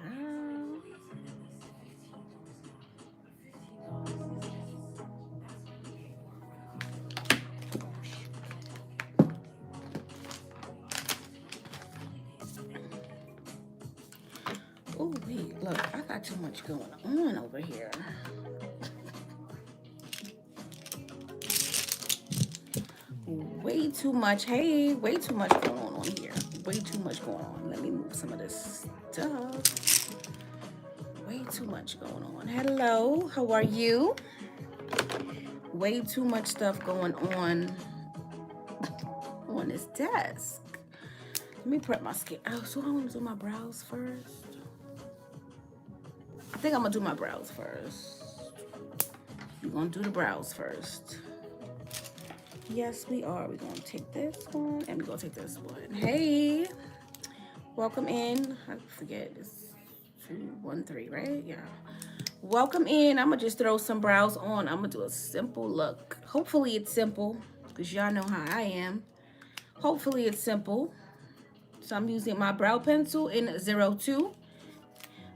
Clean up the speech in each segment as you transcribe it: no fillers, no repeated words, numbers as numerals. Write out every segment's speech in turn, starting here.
Girl. Oh, wait, look, I got too much going on over here. Way too much. Hey, way too much going on here. Way too much going on. Let me move some of this stuff. Way too much going on. Hello, how are you? Way too much stuff going on this desk. Let me prep my skin. Oh, so I want to do my brows first. I think I'm gonna do my brows first. We're gonna do the brows first. Yes, we are. We're gonna take this one and we're gonna take this one. Hey, welcome in. I forget it's 213, right? Yeah. Welcome in. I'm gonna just throw some brows on. I'm gonna do a simple look. Hopefully it's simple because y'all know how I am. Hopefully it's simple. So I'm using my brow pencil in 02.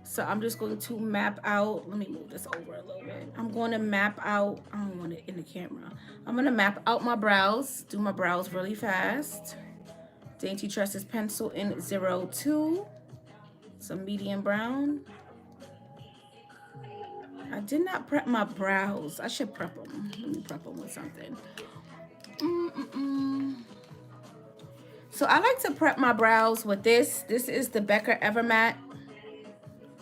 So I'm just going to map out. Let me move this over a little bit. I'm going to map out. I don't want it in the camera. I'm going to map out my brows. Do my brows really fast. Dainty Tresses pencil in 02. Some medium brown. I did not prep my brows. I should prep them. Let me prep them with something. So I like to prep my brows with this. This is the Becca Evermatte.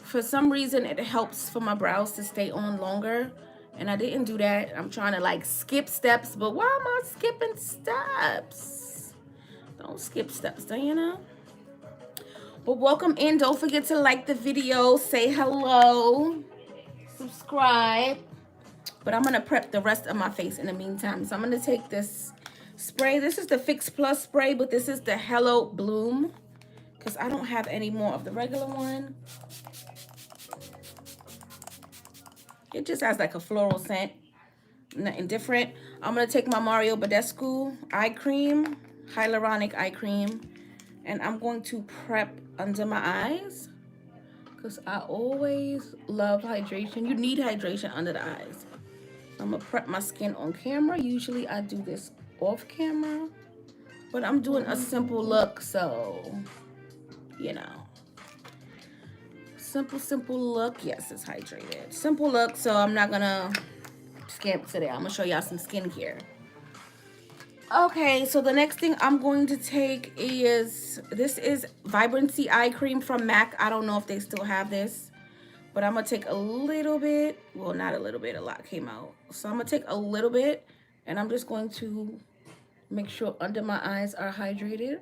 For some reason, it helps for my brows to stay on longer. And I didn't do that. I'm trying to like skip steps, but why am I skipping steps? Don't skip steps, Diana. But welcome in. Don't forget to like the video, say hello, subscribe. But I'm going to prep the rest of my face in the meantime. So I'm going to take this spray. This is the Fix Plus spray, but this is the Hello Bloom because I don't have any more of the regular one. It just has like a floral scent, nothing different. I'm going to take my Mario Badescu eye cream, hyaluronic eye cream, and I'm going to prep under my eyes because I always love hydration. You need hydration under the eyes. I'm going to prep my skin on camera. Usually I do this off camera, but I'm doing a simple look, so, you know. Simple look. Yes, it's hydrated. Simple look, so I'm not going to skip today. I'm going to show y'all some skincare. Okay, so the next thing I'm going to take is, this is Vibrancy Eye Cream from MAC. I don't know if they still have this, but I'm going to take a little bit. Well, not a little bit. A lot came out. So I'm going to take a little bit, and I'm just going to make sure under my eyes are hydrated.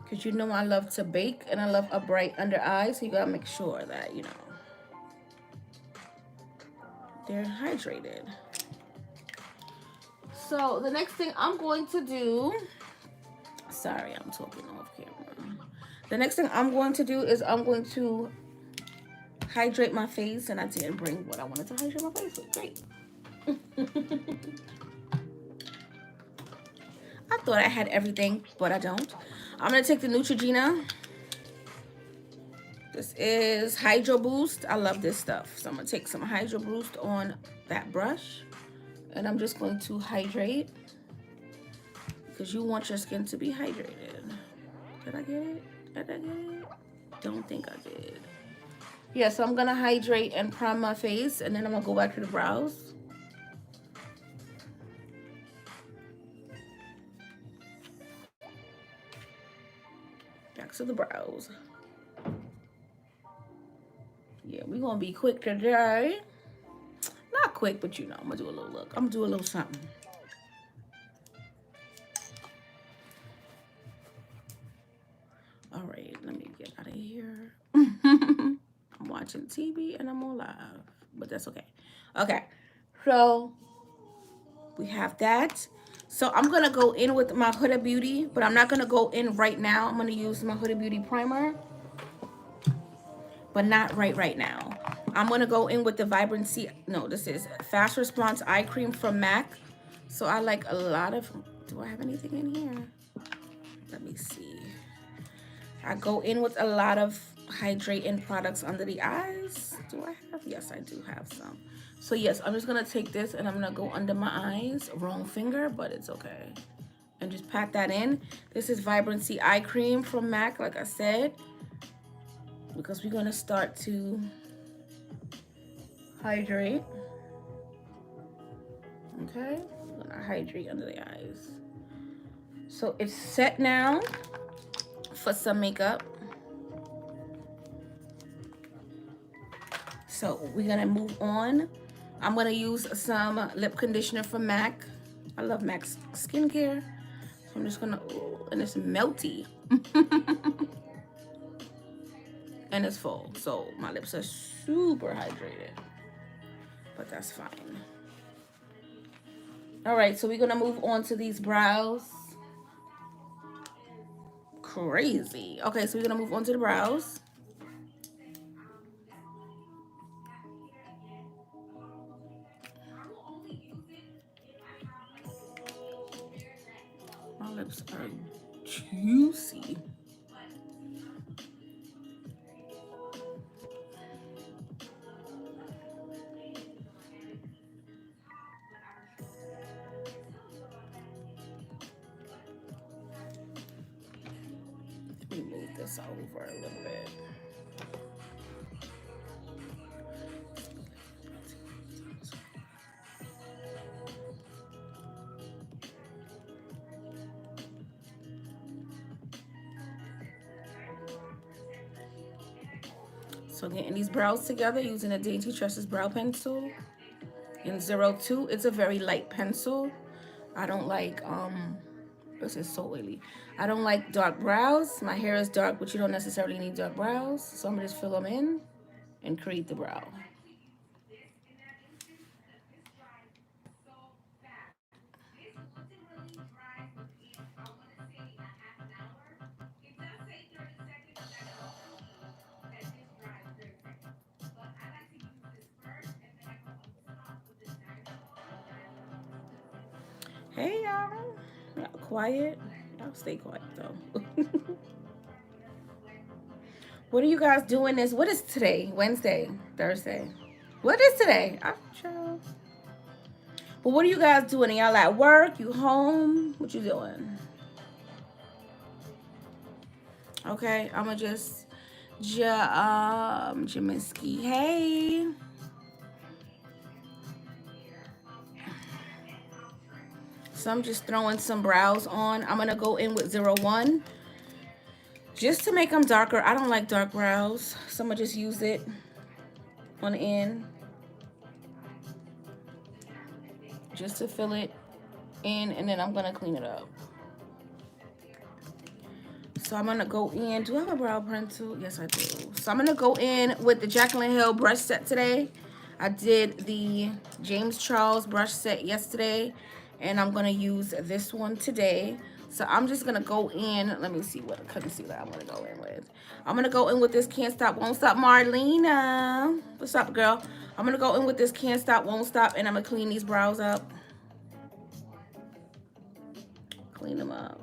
Because you know I love to bake, and I love a bright under eye, so you got to make sure that, you know, they're hydrated. So the next thing I'm going to do, sorry, I'm talking off camera. The next thing I'm going to do is I'm going to hydrate my face, and I didn't bring what I wanted to hydrate my face with. Great. I thought I had everything, but I don't. I'm going to take the Neutrogena. This is Hydro Boost. I love this stuff. So I'm going to take some Hydro Boost on that brush, and I'm just going to hydrate because you want your skin to be hydrated. Did I get it? Did I get it? Don't think I did. Yeah, so I'm going to hydrate and prime my face, and then I'm going to go back to the brows. Back to the brows. Yeah, we're going to be quick today. Not quick, but you know, I'm going to do a little look. I'm going to do a little something. All right, let me get out of here. I'm watching TV and I'm on live, but that's okay. Okay, so we have that. So I'm going to go in with my Huda Beauty, but I'm not going to go in right now. I'm going to use my Huda Beauty primer, but not right now. I'm going to go in with the Vibrancy. No, this is Fast Response Eye Cream from MAC. So I like a lot of, do I have anything in here? Let me see. I go in with a lot of hydrating products under the eyes. Do I have? Yes, I do have some. So yes, I'm just gonna take this and I'm gonna go under my eyes. Wrong finger, but it's okay. And just pat that in. This is Vibrancy Eye Cream from MAC, like I said, because we're gonna start to hydrate. Okay, I'm gonna hydrate under the eyes. So it's set now for some makeup. So we're gonna move on. I'm gonna use some lip conditioner from MAC. I love MAC's skincare. So I'm just gonna, ooh, and it's melty. And it's full. So my lips are super hydrated, but that's fine. All right, so we're gonna move on to these brows. Crazy. Okay, so we're gonna move on to the brows. My lips are juicy. Let me move this over a little bit. So getting these brows together using a Dainty Tresses brow pencil in 02. It's a very light pencil. I don't like, this is so oily. I don't like dark brows. My hair is dark, but you don't necessarily need dark brows. So I'm gonna just fill them in and create the brow. Hey y'all, y'all quiet. Y'all stay quiet though. What are you guys doing this? What is today? Wednesday, Thursday. What is today? I'm sure. But what are you guys doing? Are y'all at work? You home? What you doing? Okay, I'ma just Jaminsky. Hey. So I'm just throwing some brows on. I'm gonna go in with 01 just to make them darker. I don't like dark brows, so I'm gonna just use it on the end just to fill it in, and then I'm gonna clean it up. So I'm gonna go in. Do I have a brow pencil? Yes, I do. So I'm gonna go in with the Jaclyn Hill brush set today. I did the James Charles brush set yesterday, and I'm gonna use this one today. So I'm just gonna go in. Let me see what concealer I'm gonna go in with. I'm gonna go in with this Can't Stop, Won't Stop Marlena. What's up, girl? I'm gonna go in with this Can't Stop, Won't Stop, and I'm gonna clean these brows up. Clean them up.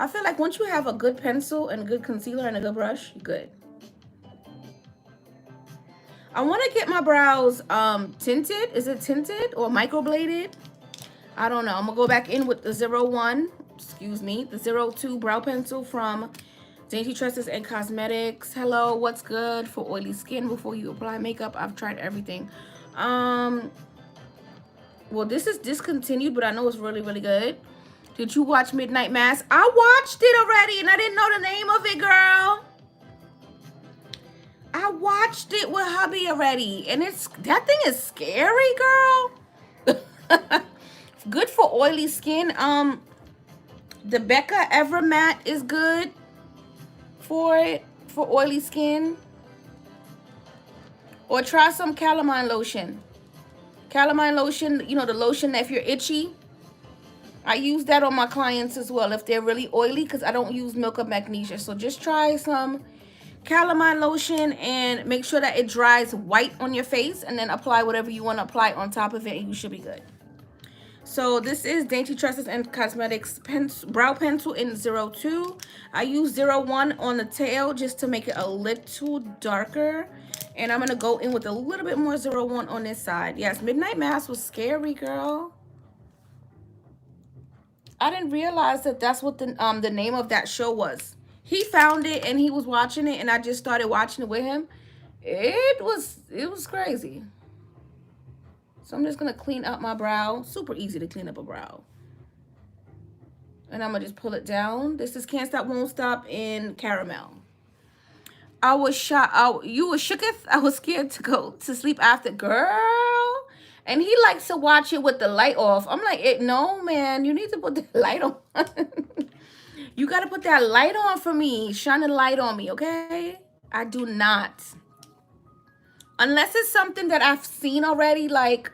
I feel like once you have a good pencil and a good concealer and a good brush, you're good. I want to get my brows tinted. Is it tinted or microbladed? I don't know. I'm going to go back in with the 01, excuse me, the 02 brow pencil from Dainty Tresses and Cosmetics. Hello, what's good for oily skin before you apply makeup? I've tried everything. Well, this is discontinued, but I know it's really, really good. Did you watch Midnight Mass? I watched it already, and I didn't know the name of it, girl. I watched it with hubby already, and that thing is scary, girl. Good for oily skin. The Becca Evermatte is good for it, for oily skin. Or try some calamine lotion. Calamine lotion, you know, the lotion that if you're itchy. I use that on my clients as well if they're really oily, because I don't use Milk of Magnesia. So just try some calamine lotion and make sure that it dries white on your face, and then apply whatever you want to apply on top of it, and you should be good. So this is Dainty Tresses and Cosmetics brow pencil in 02. I use 01 on the tail just to make it a little darker. And I'm going to go in with a little bit more 01 on this side. Yes, Midnight Mass was scary, girl. I didn't realize that that's what the name of that show was. He found it and he was watching it, and I just started watching it with him. It was crazy. So I'm just gonna clean up my brow. Super easy to clean up a brow. And I'm gonna just pull it down. This is Can't Stop Won't Stop in Caramel. I was shocked. You were shooketh. I was scared to go to sleep after, girl. And he likes to watch it with the light off. I'm like, no, man, you need to put the light on. You got to put that light on for me. Shine a light on me, okay? I do not. Unless it's something that I've seen already, like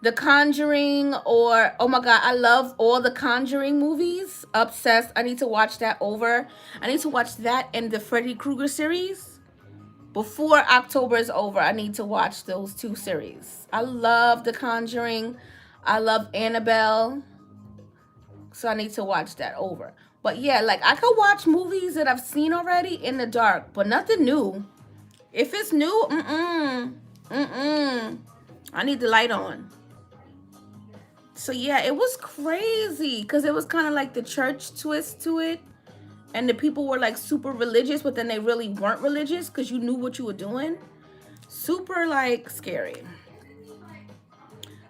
The Conjuring, or, oh my God, I love all the Conjuring movies. Obsessed. I need to watch that over. I need to watch that and the Freddy Krueger series. Before October is over, I need to watch those 2 series. I love The Conjuring. I love Annabelle. So I need to watch that over. But yeah, like I could watch movies that I've seen already in the dark, but nothing new. If it's new, I need the light on. So yeah, it was crazy because it was kind of like the church twist to it. And the people were like super religious, but then they really weren't religious because you knew what you were doing. Super like scary.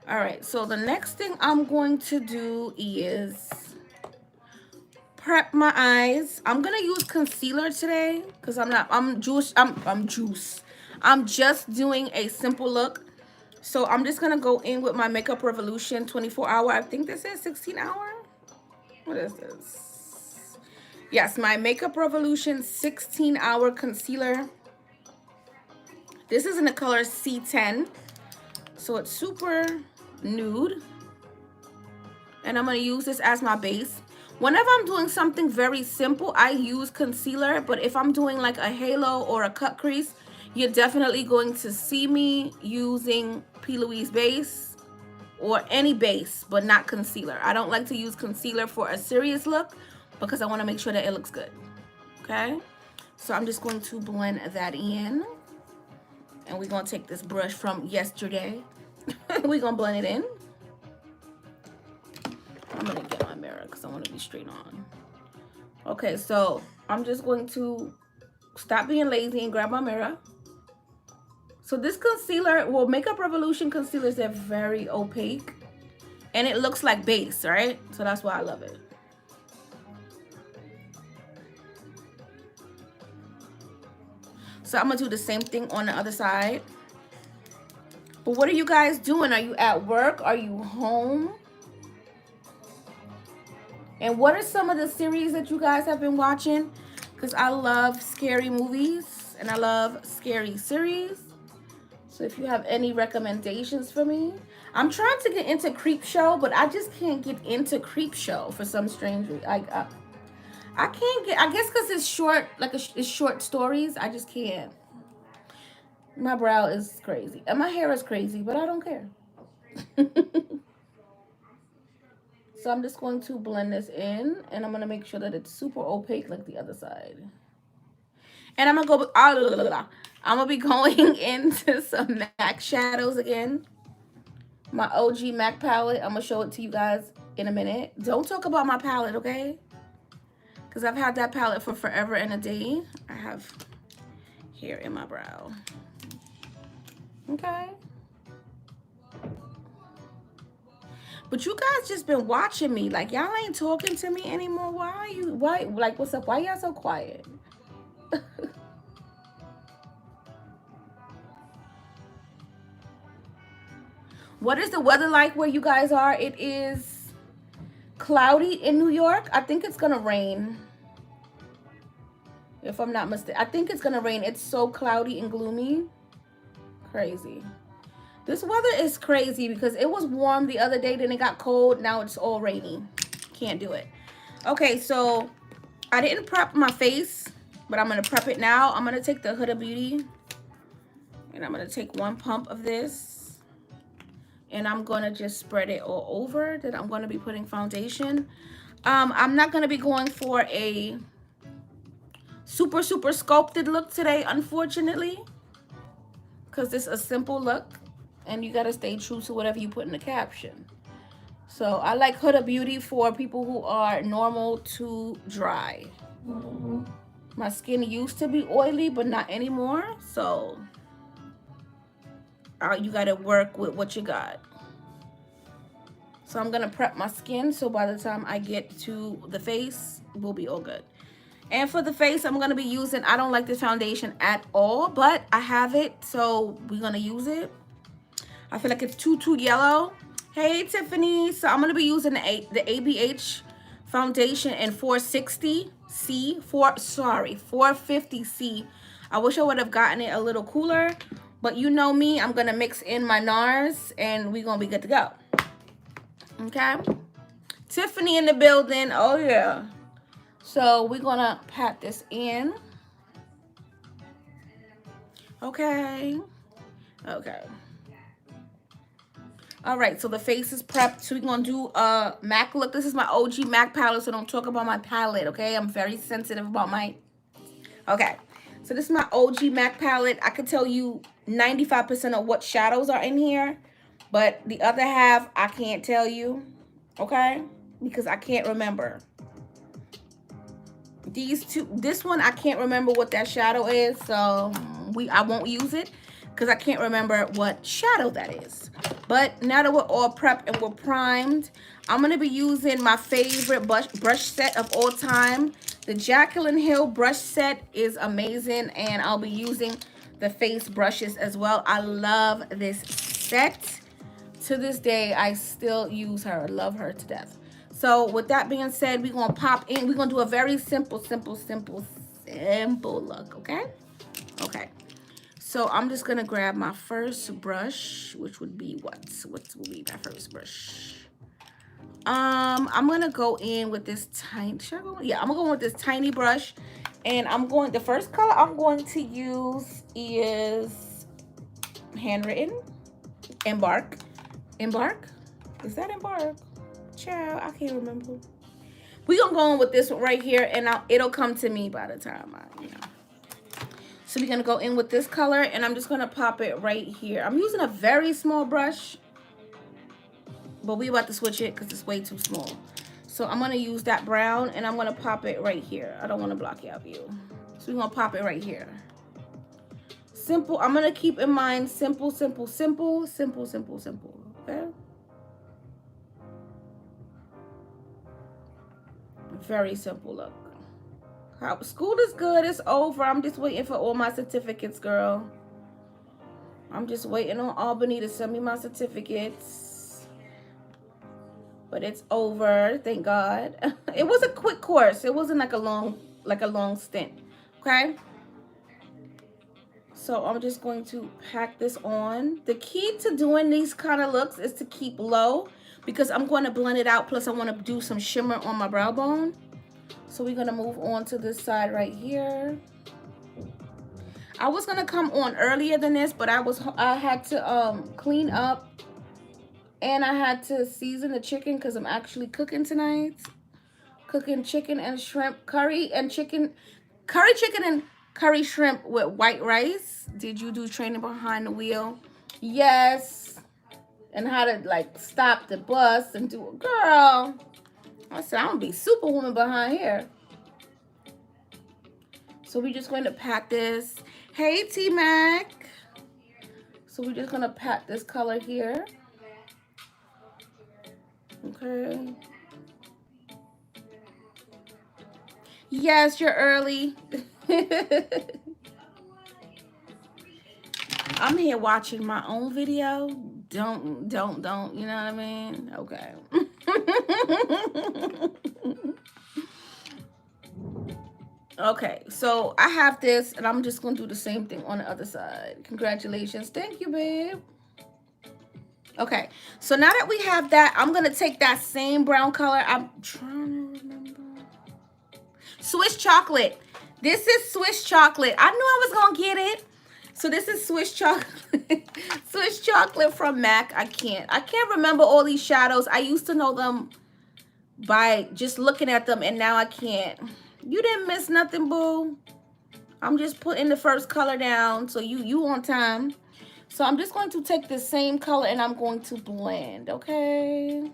All right, so the next thing I'm going to do is prep my eyes. I'm gonna use concealer today because I'm just doing a simple look. So I'm just gonna go in with my Makeup Revolution 24-hour. I think this is 16-hour. What is this? Yes, my Makeup Revolution 16-hour concealer. This is in the color C10. So it's super nude. And I'm going to use this as my base. Whenever I'm doing something very simple, I use concealer. But if I'm doing like a halo or a cut crease, you're definitely going to see me using P. Louise base or any base, but not concealer. I don't like to use concealer for a serious look, because I want to make sure that it looks good. Okay, so I'm just going to blend that in, and we're going to take this brush from yesterday. We're going to blend it in. I'm going to get my mirror because I want to be straight on. Okay, so I'm just going to stop being lazy and grab my mirror. So this concealer, well, Makeup Revolution concealers, they're very opaque, and it looks like base, right? So that's why I love it. So I'm going to do the same thing on the other side. But what are you guys doing? Are you at work? Are you home? And what are some of the series that you guys have been watching? Because I love scary movies and I love scary series. So if you have any recommendations for me. I'm trying to get into Creepshow, but I just can't get into Creepshow for some strange reason. I can't get, I guess because it's short, like it's short stories. I just can't. My brow is crazy. And my hair is crazy, but I don't care. So I'm just going to blend this in, and I'm going to make sure that it's super opaque like the other side. And I'm going to go, I'm going to be going into some MAC shadows again. My OG MAC palette. I'm going to show it to you guys in a minute. Don't talk about my palette, okay? Because I've had that palette for forever and a day. I have hair in my brow. Okay. But you guys just been watching me. Like, y'all ain't talking to me anymore. Why, like, what's up? Why y'all so quiet? What is the weather like where you guys are? It is cloudy in New York. I think it's gonna rain. If I'm not mistaken. I think it's gonna rain. It's so cloudy and gloomy. Crazy. This weather is crazy because it was warm the other day, then it got cold. Now it's all rainy. Can't do it. Okay, so I didn't prep my face, but I'm gonna prep it now. I'm gonna take the Huda Beauty, and I'm gonna take 1 pump of this. And I'm going to just spread it all over. Then I'm going to be putting foundation. I'm not going to be going for a super sculpted look today, unfortunately, because it's a simple look and you got to stay true to whatever you put in the caption. So I like Huda Beauty for people who are normal to dry. My skin used to be oily, but not anymore. So you got to work with what you got. So I'm going to prep my skin so by the time I get to the face, we'll be all good. And for the face, I'm going to be using, I don't like this foundation at all, but I have it, so we're going to use it. I feel like it's too yellow. Hey, Tiffany. So I'm going to be using the ABH foundation in 460C, 450C. I wish I would have gotten it a little cooler, but you know me, I'm going to mix in my NARS and we're going to be good to go. Okay, Tiffany in the building. Oh yeah. So we're gonna pat this in. Okay. All right, so the face is prepped. So we're gonna do a MAC look. This is my OG MAC palette, so don't talk about my palette, okay? I'm very sensitive about my... Okay, so this is my OG MAC palette. I could tell you 95% of what shadows are in here, but the other half, I can't tell you, okay? Because I can't remember. These two, this one, I can't remember what that shadow is, so I won't use it because I can't remember what shadow that is. But now that we're all prepped and we're primed, I'm going to be using my favorite brush set of all time. The Jaclyn Hill brush set is amazing, and I'll be using the face brushes as well. I love this set. To this day, I still use her. I love her to death. So with that being said, we're going to pop in. We're going to do a very simple look, okay? Okay. So I'm just going to grab my first brush, which would be what will be my first brush? I'm going to go in with this tiny, yeah, I'm going to go with this tiny brush. And the first color I'm going to use is Handwritten, Embark. Embark? Is that Embark? Child, I can't remember. We're going to go in with this one right here, and it'll come to me by the time So we're going to go in with this color, and I'm just going to pop it right here. I'm using a very small brush, but we're about to switch it because it's way too small. So I'm going to use that brown, and I'm going to pop it right here. I don't want to block your view. So we're going to pop it right here. Simple. I'm going to keep in mind simple, okay? Very simple look. School is good. It's over. I'm just waiting for all my certificates, girl. I'm just waiting on Albany to send me my certificates. But it's over. Thank God. It was a quick course. It wasn't like a long stint. Okay? So I'm just going to pack this on. The key to doing these kind of looks is to keep low, because I'm going to blend it out. Plus, I want to do some shimmer on my brow bone. So we're going to move on to this side right here. I was going to come on earlier than this, but I had to clean up. And I had to season the chicken because I'm actually cooking tonight. Cooking chicken and shrimp curry and chicken. Curry chicken and curry shrimp with white rice. Did you do training behind the wheel? Yes. And how to like stop the bus and do it. Girl, I said I'm gonna be superwoman behind here. So we're just going to pat this. Hey T-Mac. So we're just gonna pat this color here. Okay. Yes, you're early. I'm here watching my own video. Don't, you know what I mean? Okay. Okay, so I have this, and I'm just going to do the same thing on the other side. Congratulations. Thank you, babe. Okay, so now that we have that, I'm going to take that same brown color. I'm trying to remember. Swiss chocolate. This is Swiss chocolate. I knew I was going to get it. So this is Swiss chocolate. Swiss chocolate from MAC. I can't remember all these shadows. I used to know them by just looking at them, and now I can't. You didn't miss nothing, boo. I'm just putting the first color down, so you on time. So I'm just going to take the same color and I'm going to blend, okay?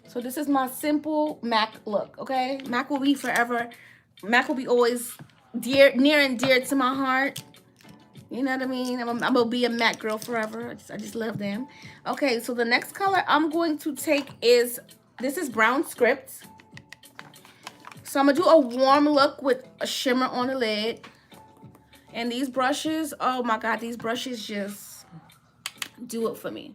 So this is my simple MAC look, okay? MAC will be forever. MAC will be always near and dear to my heart. You know what I mean? I'm gonna be a MAC girl forever. I just love them. Okay, so the next color I'm going to take is, this is Brown Script. So I'm gonna do a warm look with a shimmer on the lid. And these brushes, oh my God, these brushes just do it for me.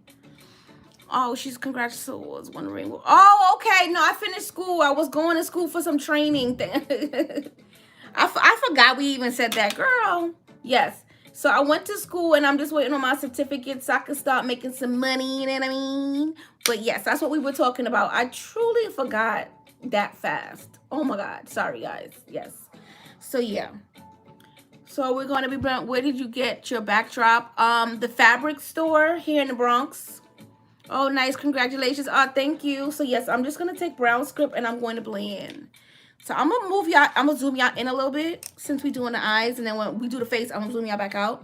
Oh, she's congrats. So was wondering. Oh, okay. No, I finished school. I was going to school for some training thing. I forgot we even said that, girl. Yes. So I went to school and I'm just waiting on my certificate so I can start making some money. You know what I mean? But yes, that's what we were talking about. I truly forgot that fast. Oh my God. Sorry, guys. Yes. So yeah. So we're going to be, where did you get your backdrop? The fabric store here in the Bronx. Oh, nice. Congratulations. Oh, thank you. So, yes, I'm just going to take Brown Script and I'm going to blend. So, I'm going to move y'all. I'm going to zoom y'all in a little bit since we're doing the eyes. And then when we do the face, I'm going to zoom y'all back out.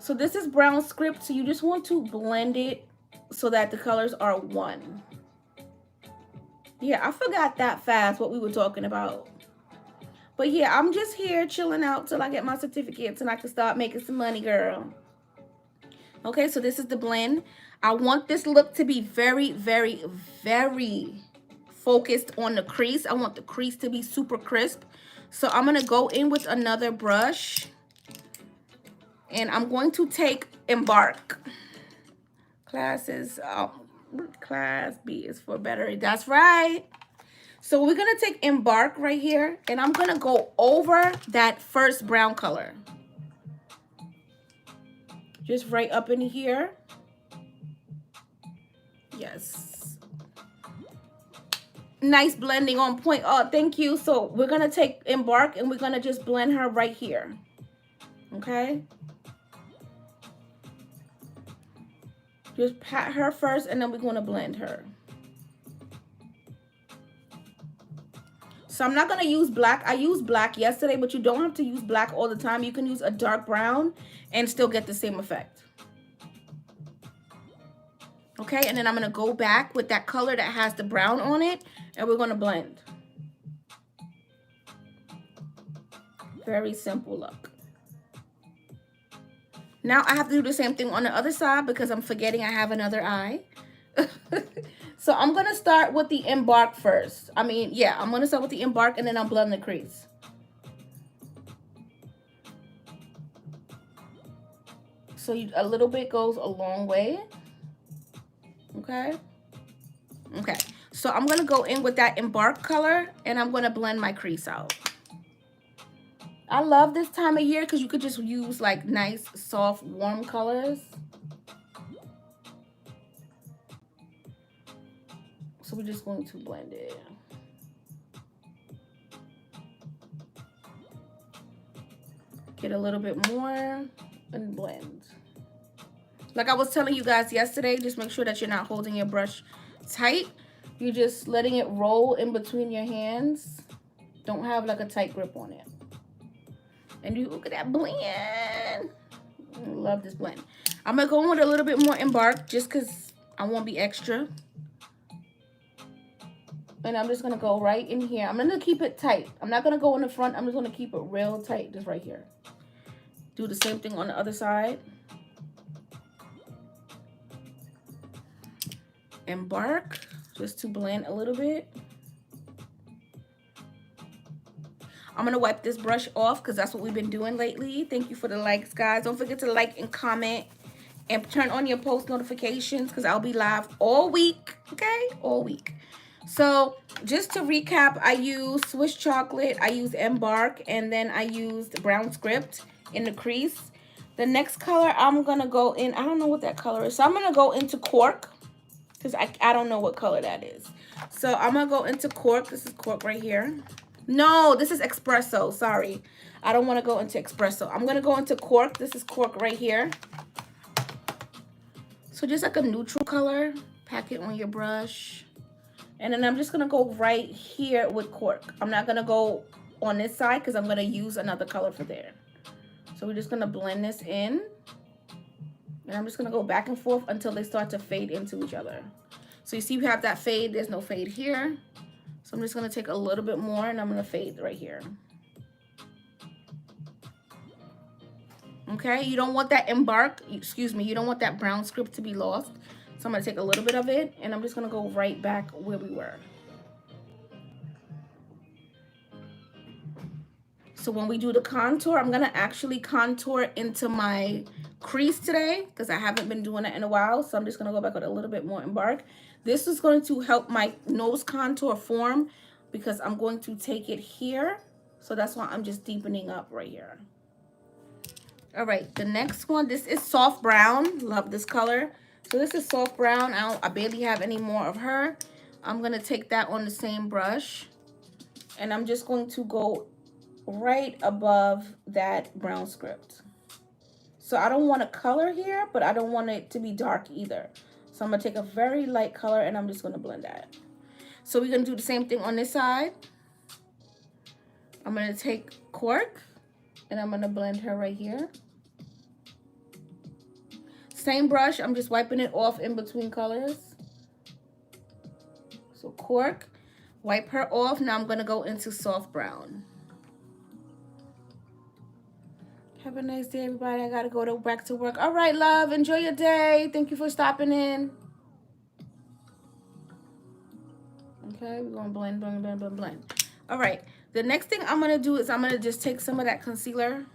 So, this is Brown Script. So, you just want to blend it so that the colors are one. Yeah, I forgot that fast what we were talking about. But, yeah, I'm just here chilling out till I get my certificates and I can start making some money, girl. Okay, so this is the blend. I want this look to be very, very, very focused on the crease. I want the crease to be super crisp. So I'm going to go in with another brush. And I'm going to take Embark. Class B is for better. That's right. So we're going to take Embark right here. And I'm going to go over that first brown color. Just right up in here. Yes. Nice blending on point. Oh, thank you. So we're going to take Embark and we're going to just blend her right here. Okay. Just pat her first and then we're going to blend her. So I'm not going to use black. I used black yesterday, but you don't have to use black all the time. You can use a dark brown and still get the same effect. Okay, and then I'm going to go back with that color that has the brown on it, and we're going to blend. Very simple look. Now I have to do the same thing on the other side because I'm forgetting I have another eye. So I'm going to start with the Embark first. I'm going to start with the Embark and then I'll blend the crease. So a little bit goes a long way. Okay. Okay. So I'm going to go in with that Embark color and I'm going to blend my crease out. I love this time of year because you could just use like nice, soft, warm colors. So we're just going to blend it. Get a little bit more and blend. Like I was telling you guys yesterday, just make sure that you're not holding your brush tight. You're just letting it roll in between your hands. Don't have like a tight grip on it. And you look at that blend. I love this blend. I'm going to go in with a little bit more Embark just because I want to be extra. And I'm just going to go right in here. I'm going to keep it tight. I'm not going to go in the front. I'm just going to keep it real tight just right here. Do the same thing on the other side. Embark just to blend a little bit. I'm going to wipe this brush off because that's what we've been doing lately. Thank you for the likes, guys. Don't forget to like and comment and turn on your post notifications because I'll be live all week, okay? All week. So just to recap, I used Swiss chocolate, I used Embark, and then I used Brown Script in the crease. The next color I'm going to go in, I don't know what that color is. So I'm going to go into Cork. Because I don't know what color that is. So I'm going to go into Cork. This is Cork right here. No, this is espresso. Sorry. I don't want to go into espresso. I'm going to go into cork. This is cork right here. So just like a neutral color. Pack it on your brush. And then I'm just going to go right here with cork. I'm not going to go on this side because I'm going to use another color for there. So we're just going to blend this in. And I'm just going to go back and forth until they start to fade into each other. So you see we have that fade. There's no fade here. So I'm just going to take a little bit more and I'm going to fade right here. Okay, you don't want that you don't want that brown script to be lost. So I'm going to take a little bit of it and I'm just going to go right back where we were. So when we do the contour, I'm going to actually contour into my crease today because I haven't been doing it in a while. So I'm just going to go back with a little bit more Embark. This is going to help my nose contour form because I'm going to take it here. So that's why I'm just deepening up right here. All right, the next one, this is soft brown. Love this color. So this is soft brown. I barely have any more of her. I'm going to take that on the same brush. And I'm just going to go right above that brown script. So I don't want a color here, but I don't want it to be dark either. So I'm going to take a very light color and I'm just going to blend that. So we're going to do the same thing on this side. I'm going to take cork and I'm going to blend her right here. Same brush, I'm just wiping it off in between colors. So cork, wipe her off. Now I'm going to go into soft brown. Have a nice day, everybody. I got to go back to work. All right, love. Enjoy your day. Thank you for stopping in. Okay, we're going to blend, blend, blend, blend, blend. All right. The next thing I'm going to do is I'm going to just take some of that concealer.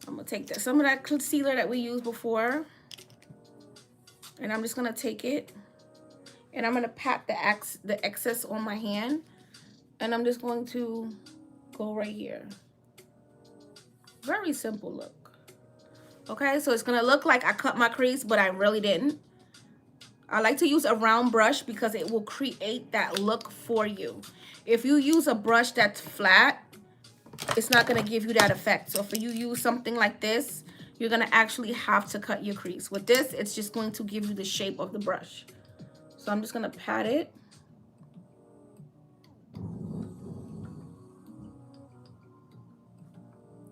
I'm going to take some of that concealer that we used before. And I'm just going to take it. And I'm going to pat the excess on my hand. And I'm just going to go right here. Very simple look. Okay, so it's going to look like I cut my crease, but I really didn't. I like to use a round brush because it will create that look for you. If you use a brush that's flat, it's not going to give you that effect. So if you use something like this, you're going to actually have to cut your crease. With this, it's just going to give you the shape of the brush. So I'm just going to pat it.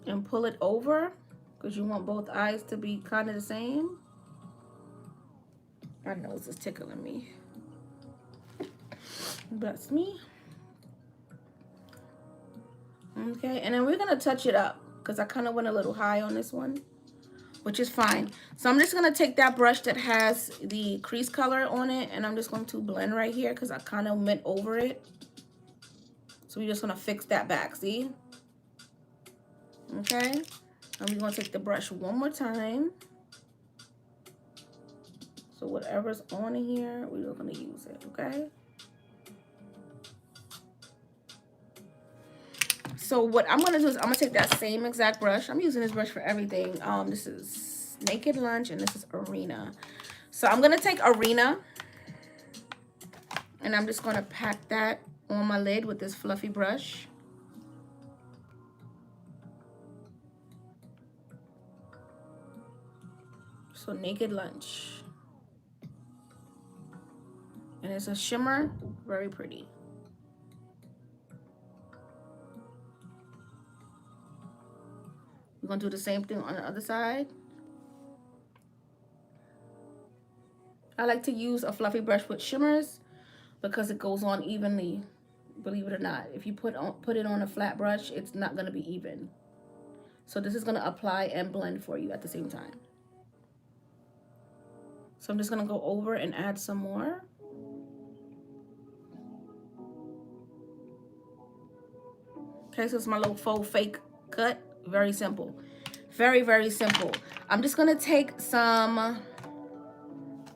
And pull it over because you want both eyes to be kind of the same. My nose is tickling me. Bless me. Okay, and then we're going to touch it up because I kind of went a little high on this one, which is fine. So I'm just going to take that brush that has the crease color on it, and I'm just going to blend right here because I kind of went over it. So we're just going to fix that back, see? Okay, and we're going to take the brush one more time. So whatever's on here, we're going to use it, okay? So what I'm going to do is I'm going to take that same exact brush. I'm using this brush for everything. This is Naked Lunch and this is Arena. So I'm going to take Arena and I'm just going to pat that on my lid with this fluffy brush. So Naked Lunch. And it's a shimmer, very pretty. We're going to do the same thing on the other side. I like to use a fluffy brush with shimmers because it goes on evenly, believe it or not. If you put it on a flat brush, it's not going to be even. So this is going to apply and blend for you at the same time. So I'm just going to go over and add some more. Okay, so it's my little faux fake cut. Very simple. Very, very simple. I'm just going to take some,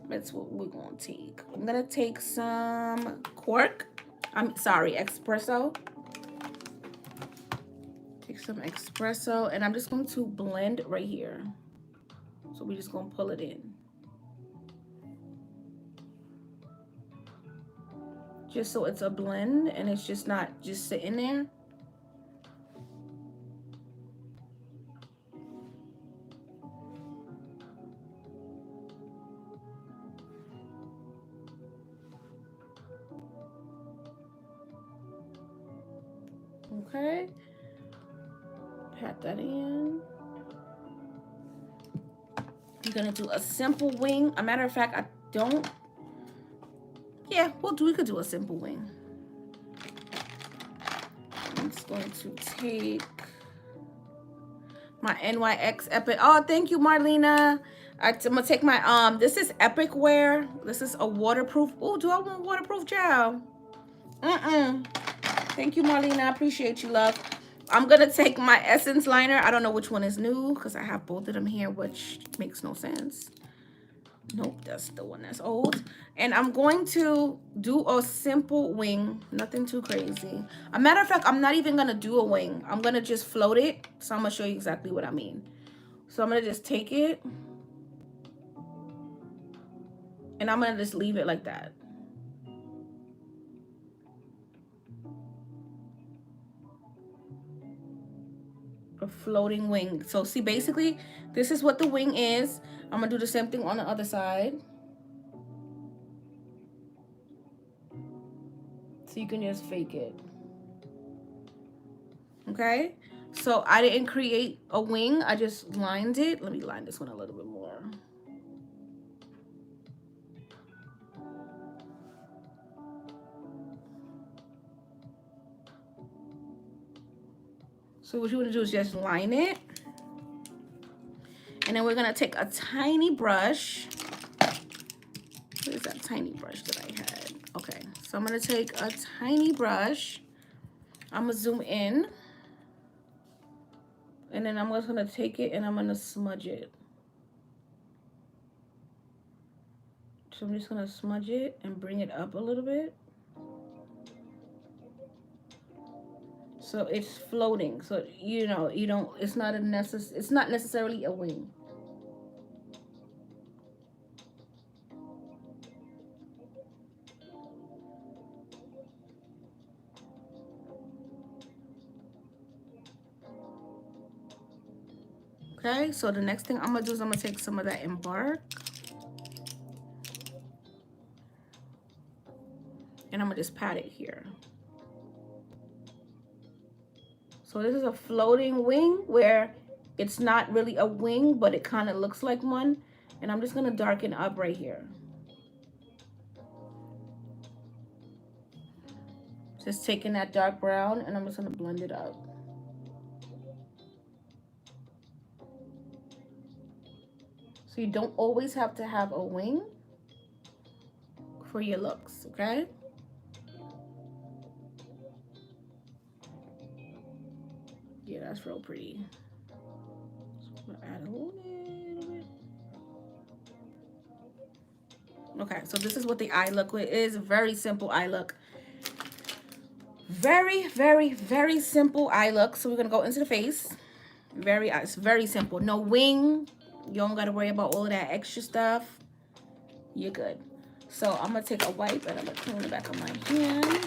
that's what we're going to take. I'm going to take some cork. I'm sorry, espresso. Take some espresso and I'm just going to blend right here. So we're just going to pull it in. just so it's a blend and it's just not just sitting there. Okay, pat that in. I'm gonna do a simple wing. A matter of fact, I don't. Yeah, we could do a simple wing. I'm just going to take my NYX Epic. Oh, thank you, Marlena. I'm gonna take my this is Epic Wear. This is a waterproof. Oh, do I want waterproof gel? Thank you, Marlena. I appreciate you, love. I'm gonna take my Essence liner. I don't know which one is new because I have both of them here, which makes no sense. Nope, that's the one that's old. And I'm going to do a simple wing, nothing too crazy. A matter of fact, I'm not even gonna do a wing. I'm gonna just float it. So I'm gonna show you exactly what I mean. So I'm gonna just take it and I'm gonna just leave it like that. A floating wing. So see, basically, this is what the wing is. I'm gonna do the same thing on the other side. So you can just fake it. Okay? So I didn't create a wing, I just lined it. Let me line this one a little bit more. So what you want to do is just line it. And then we're going to take a tiny brush. Where's that tiny brush that I had? Okay, so I'm going to take a tiny brush. I'm going to zoom in. And then I'm just going to take it and I'm going to smudge it. So I'm just going to smudge it and bring it up a little bit. So it's floating. So, you know, it's not necessarily a wing. Okay, so the next thing I'm gonna do is I'm gonna take some of that Embark. And I'm gonna just pat it here. So this is a floating wing where it's not really a wing, but it kind of looks like one. And I'm just gonna darken up right here. Just taking that dark brown and I'm just gonna blend it up. So you don't always have to have a wing for your looks, okay? Yeah, that's real pretty. So I'm gonna add a little bit. Okay, so this is what the eye look is. Very simple eye look. Very, very, very simple eye look. So we're gonna go into the face. It's very simple. No wing. You don't gotta worry about all of that extra stuff. You're good. So I'm gonna take a wipe and I'm gonna clean the back of my hand.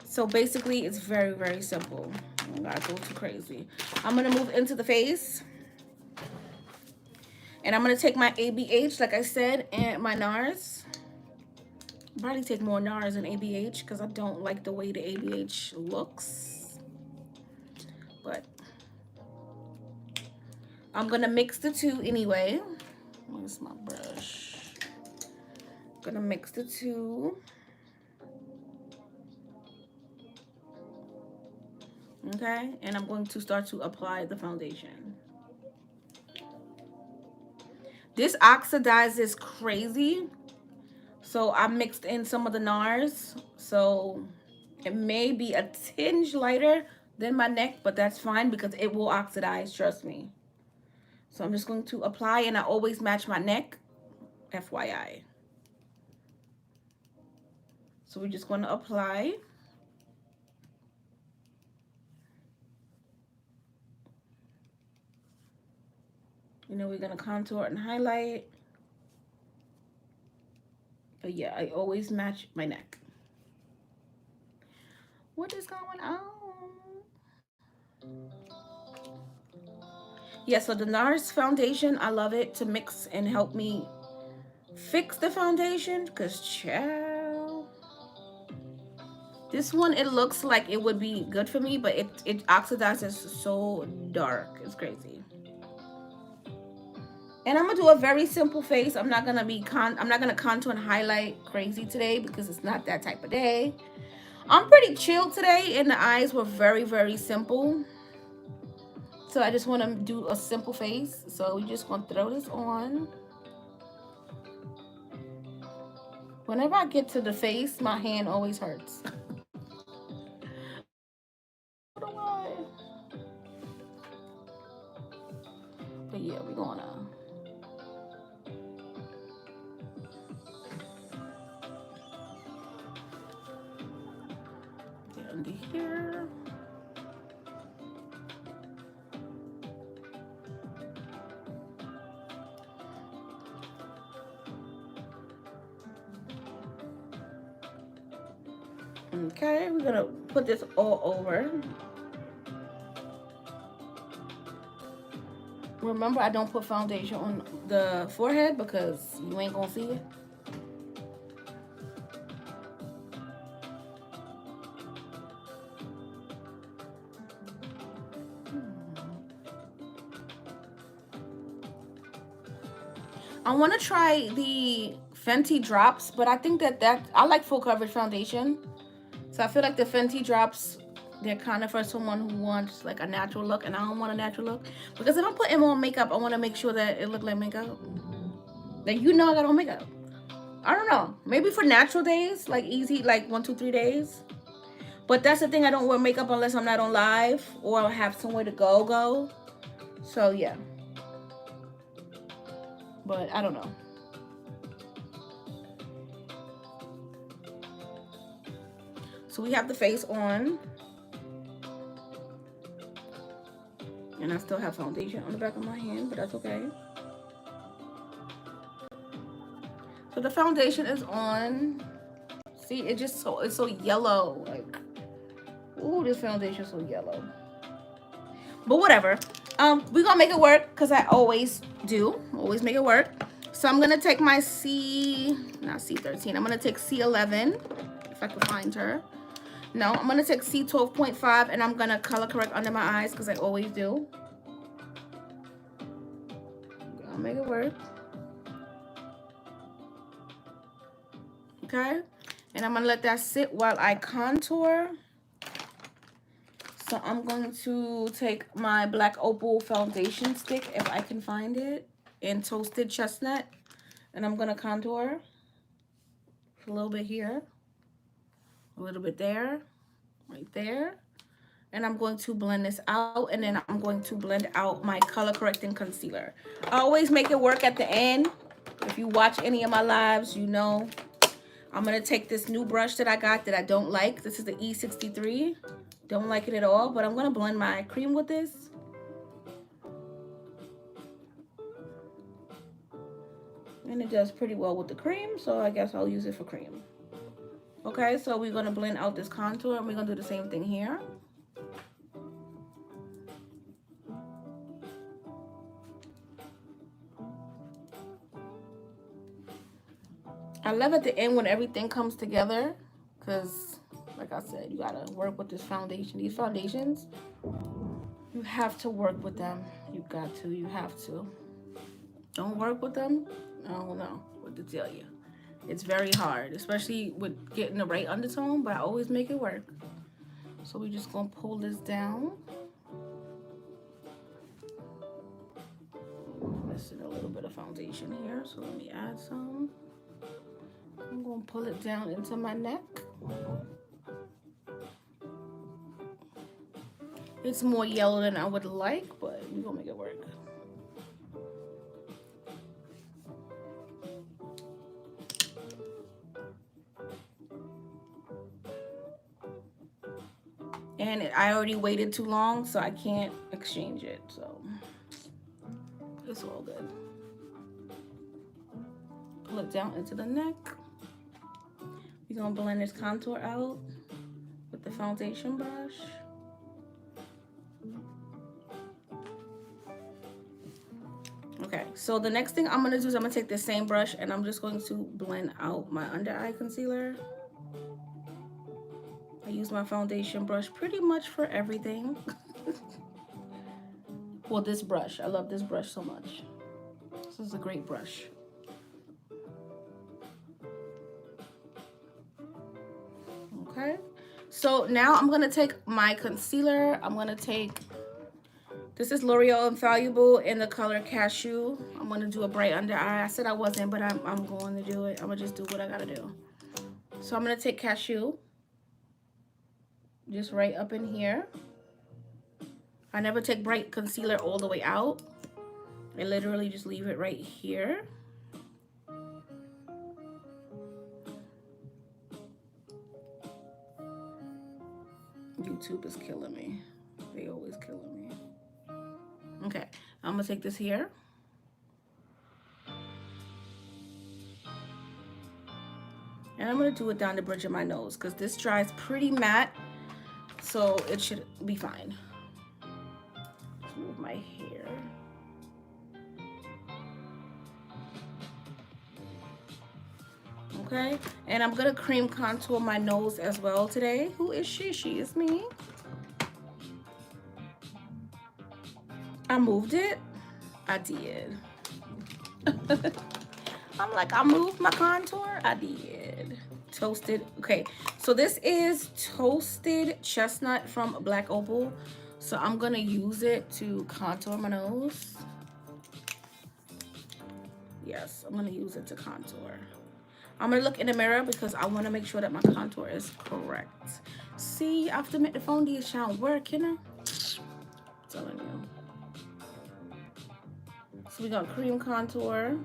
So basically it's very, very simple. I don't gotta go too crazy. I'm gonna move into the face. And I'm gonna take my ABH, like I said, and my NARS. I'll probably take more NARS than ABH because I don't like the way the ABH looks. But I'm gonna mix the two anyway. Where's my brush? I'm gonna mix the two. Okay, and I'm going to start to apply the foundation. This oxidizes crazy. So I mixed in some of the NARS. So it may be a tinge lighter than my neck, but that's fine because it will oxidize, trust me. So I'm just going to apply, and I always match my neck, FYI. So we're just going to apply. You know, we're going to contour and highlight. Yeah, I always match my neck. What is going on? Yeah, so the NARS foundation, I love it to mix and help me fix the foundation. Because, child, this one, it looks like it would be good for me, but it oxidizes so dark. It's crazy. And I'm gonna do a very simple face. I'm not gonna contour and highlight crazy today because it's not that type of day. I'm pretty chill today, and the eyes were very, very simple. So I just want to do a simple face. So we just want to throw this on. Whenever I get to the face, my hand always hurts. I don't know why. But yeah, we're gonna get under here. Okay, we're gonna put this all over. Remember, I don't put foundation on the forehead because you ain't gonna see it. I want to try the Fenty drops, but I think that I like full coverage foundation. So I feel like the Fenty drops, they're kind of for someone who wants like a natural look, and I don't want a natural look. Because if I'm putting on makeup, I want to make sure that it look like makeup. Like, you know, I got on makeup. I don't know. Maybe for natural days, like easy, like 1, 2, 3 days. But that's the thing, I don't wear makeup unless I'm not on live or I have somewhere to go. So yeah. But I don't know. So we have the face on. And I still have foundation on the back of my hand, but that's okay. So the foundation is on. See, it's so yellow. Like, ooh, this foundation is so yellow. But whatever. We're gonna make it work because I always do. Always make it work. So I'm gonna take my not C13. I'm gonna take C11 if I can find her. No, I'm gonna take C12.5 and I'm gonna color correct under my eyes because I always do. I'll make it work. Okay, and I'm gonna let that sit while I contour. So I'm going to take my Black Opal foundation stick, if I can find it, in Toasted Chestnut, and I'm gonna contour a little bit here, a little bit there, right there, and I'm going to blend this out, and then I'm going to blend out my color correcting concealer. I always make it work at the end. If you watch any of my lives, you know I'm gonna take this new brush that I got that I don't like. This is the E63. Don't like it at all, but I'm gonna blend my cream with this. And it does pretty well with the cream, so I guess I'll use it for cream. Okay, so we're gonna blend out this contour, and we're gonna do the same thing here. I love at the end when everything comes together, because like I said, you gotta work with this foundation. These foundations, you have to work with them. You got to, you have to. Don't work with them, I don't know what to tell you. It's very hard, especially with getting the right undertone, but I always make it work. So we're just gonna pull this down. Missing a little bit of foundation here, so let me add some. I'm gonna pull it down into my neck. It's more yellow than I would like, but we're gonna make it work. And I already waited too long, so I can't exchange it, so it's all good. Pull it down into the neck. We're gonna blend this contour out with the foundation brush. Okay, so the next thing I'm gonna do is I'm gonna take the same brush and I'm just going to blend out my under eye concealer. I use my foundation brush pretty much for everything. Well, this brush, I love this brush so much. This is a great brush. Okay, so now I'm gonna take my concealer. I'm gonna take, this is L'Oreal Infallible in the color Cashew. I'm gonna do a bright under eye. I said I wasn't, but I'm going to do it. I'm gonna just do what I gotta do. So I'm gonna take Cashew, just right up in here. I never take bright concealer all the way out. I literally just leave it right here. YouTube is killing me. They always killing me. Okay, I'm gonna take this here. And I'm gonna do it down the bridge of my nose because this dries pretty matte, so it should be fine. Let's move my hair. Okay, and I'm gonna cream contour my nose as well today. Who is she? She is me. I moved it. I did. I'm like, I moved my contour. I did. Toasted. Okay, so this is Toasted Chestnut from Black Opal. So I'm gonna use it to contour my nose. Yes, I'm gonna use it to contour. I'm gonna look in the mirror because I wanna make sure that my contour is correct. See, I have to make the foundation work, you know? I'm telling you. So we're gonna cream contour.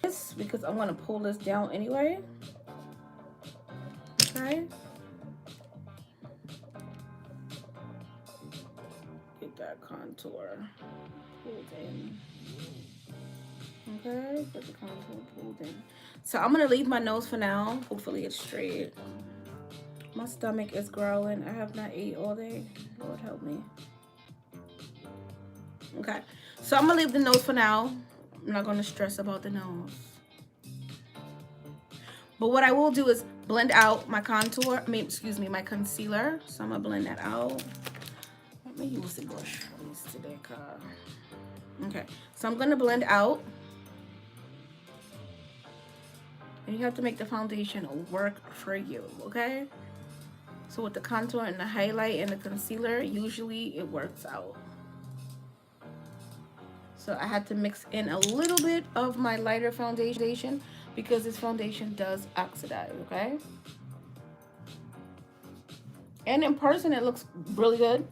This, because I'm gonna pull this down anyway. Okay. Get that contour pulled in. Okay, get the contour pulled in. So I'm gonna leave my nose for now. Hopefully it's straight. My stomach is growling. I have not ate all day. Lord help me. Okay, so I'm gonna leave the nose for now. I'm not gonna stress about the nose. But what I will do is blend out my contour, my concealer. So I'm gonna blend that out. Let me use the brush today, okay, so I'm gonna blend out. And you have to make the foundation work for you, okay? So with the contour and the highlight and the concealer, usually it works out. So I had to mix in a little bit of my lighter foundation because this foundation does oxidize, okay? And in person, it looks really good.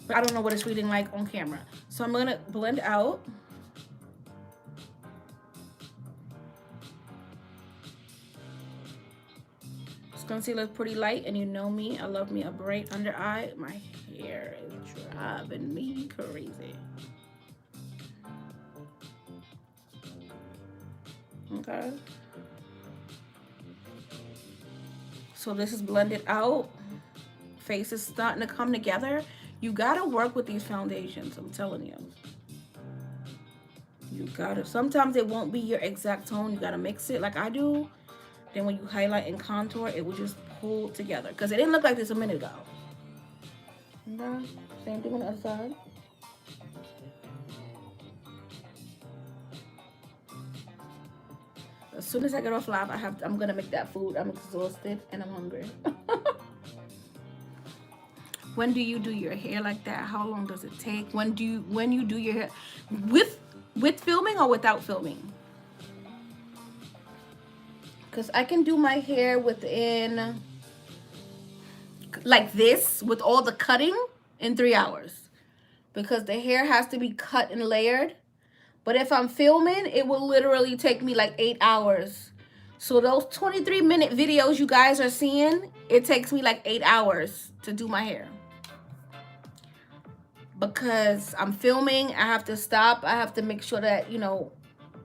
But I don't know what it's reading like on camera. So I'm gonna blend out. This concealer is pretty light, and you know me, I love me a bright under eye. My hair is driving me crazy. Okay. So this is blended out. Face is starting to come together. You gotta work with these foundations, I'm telling you. You gotta, sometimes it won't be your exact tone. You gotta mix it like I do. Then when you highlight and contour, it will just pull together. Because it didn't look like this a minute ago. Okay. Same thing on the other side. As soon as I get off live, I'm gonna make that food. I'm exhausted and I'm hungry. When do you do your hair like that? How long does it take? When you do your hair with filming or without filming? Because I can do my hair within, like this, with all the cutting in 3 hours. Because the hair has to be cut and layered. But if I'm filming, it will literally take me like 8 hours. So those 23-minute videos you guys are seeing, it takes me like 8 hours to do my hair. because I'm filming. I have to stop. I have to make sure that, you know,